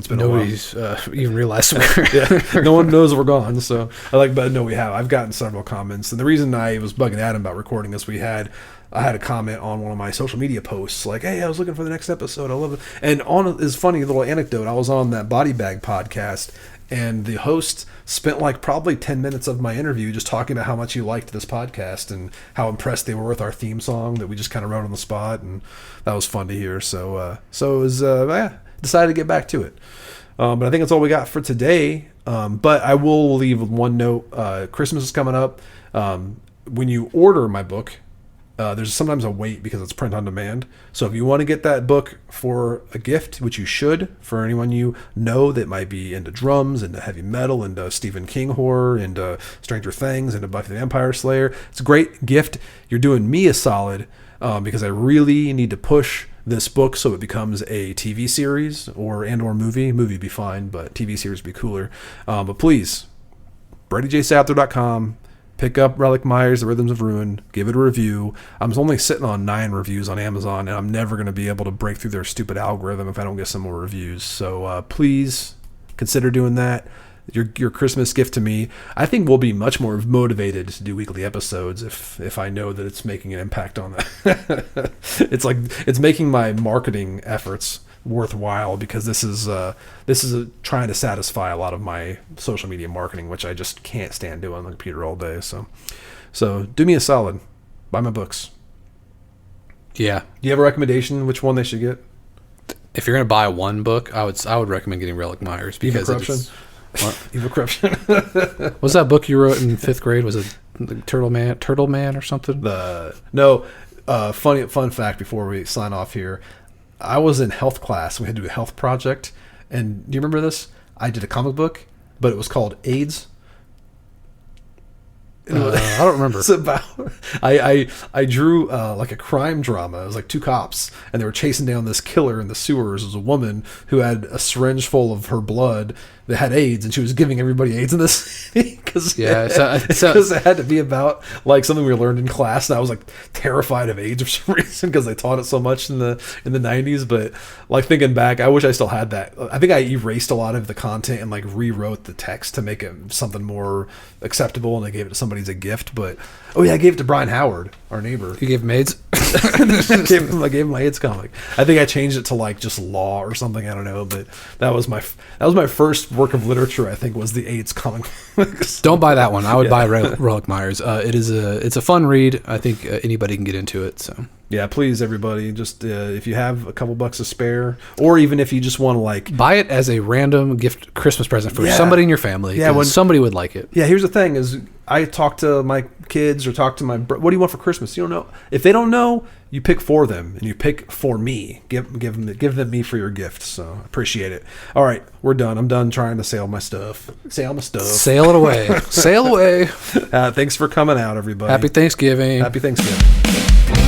even realized we're no one knows we're gone. So but no, we have. I've gotten several comments, and the reason I was bugging Adam about recording this, I had a comment on one of my social media posts like, "Hey, I was looking for the next episode. I love it." And on this funny little anecdote, I was on that Body Bag podcast, and the host spent like probably 10 minutes of my interview just talking about how much he liked this podcast and how impressed they were with our theme song that we just kind of wrote on the spot, and that was fun to hear. So it was decided to get back to it. But I think that's all we got for today. But I will leave with one note. Christmas is coming up. When you order my book, there's sometimes a wait because it's print on demand. So if you want to get that book for a gift, which you should, for anyone you know that might be into drums, into heavy metal, into Stephen King horror, into Stranger Things, into Buffy the Vampire Slayer, it's a great gift. You're doing me a solid because I really need to push this book so it becomes a TV series or movie. Movie would be fine, but TV series would be cooler. But please, BradyJSather.com. Pick up Relic Myers, The Rhythms of Ruin, give it a review. I'm only sitting on 9 reviews on Amazon, and I'm never going to be able to break through their stupid algorithm if I don't get some more reviews. So please consider doing that. Your Christmas gift to me. I think we'll be much more motivated to do weekly episodes if I know that it's making an impact on that. It's making my marketing efforts worthwhile, because this is trying to satisfy a lot of my social media marketing, which I just can't stand doing on the computer all day. So do me a solid, buy my books. Yeah. Do you have a recommendation which one they should get? If you're gonna buy one book, I would recommend getting Relic Myers, because Evil Corruption. Evil Corruption. What's that book you wrote in 5th grade? Was it Turtle Man or something? Fun fact before we sign off here. I was in health class. We had to do a health project. And do you remember this? I did a comic book, but it was called AIDS I don't remember. It's about I drew like a crime drama. It was like two cops, and they were chasing down this killer in the sewers. It was a woman who had a syringe full of her blood that had AIDS, and she was giving everybody AIDS in the city because it had to be about like something we learned in class. And I was like terrified of AIDS for some reason because they taught it so much in the 90s. But like thinking back, I wish I still had that. I think I erased a lot of the content and like rewrote the text to make it something more acceptable, and I gave it to somebody as a gift. But oh yeah, I gave it to Brian Howard, our neighbor. You gave him AIDS? I gave him my AIDS comic. I think I changed it to like just law or something. I don't know, but that was my first work of literature. I think was the AIDS comic. Don't buy that one. I would buy Relic Myers. It's a fun read. I think anybody can get into it. So yeah, please everybody, just if you have a couple bucks to spare, or even if you just want to like buy it as a random gift Christmas present for somebody in your family. Yeah, when somebody would like it. Yeah, here's the thing: is I talk to my kids or talk to my what do you want for Christmas? You don't know. If they don't know, you pick for them, and you pick for me. Give them me for your gift. So appreciate it. All right, we're done. I'm done trying to sell my stuff. Sail it away. Sail away. Thanks for coming out, everybody. Happy Thanksgiving. Happy Thanksgiving.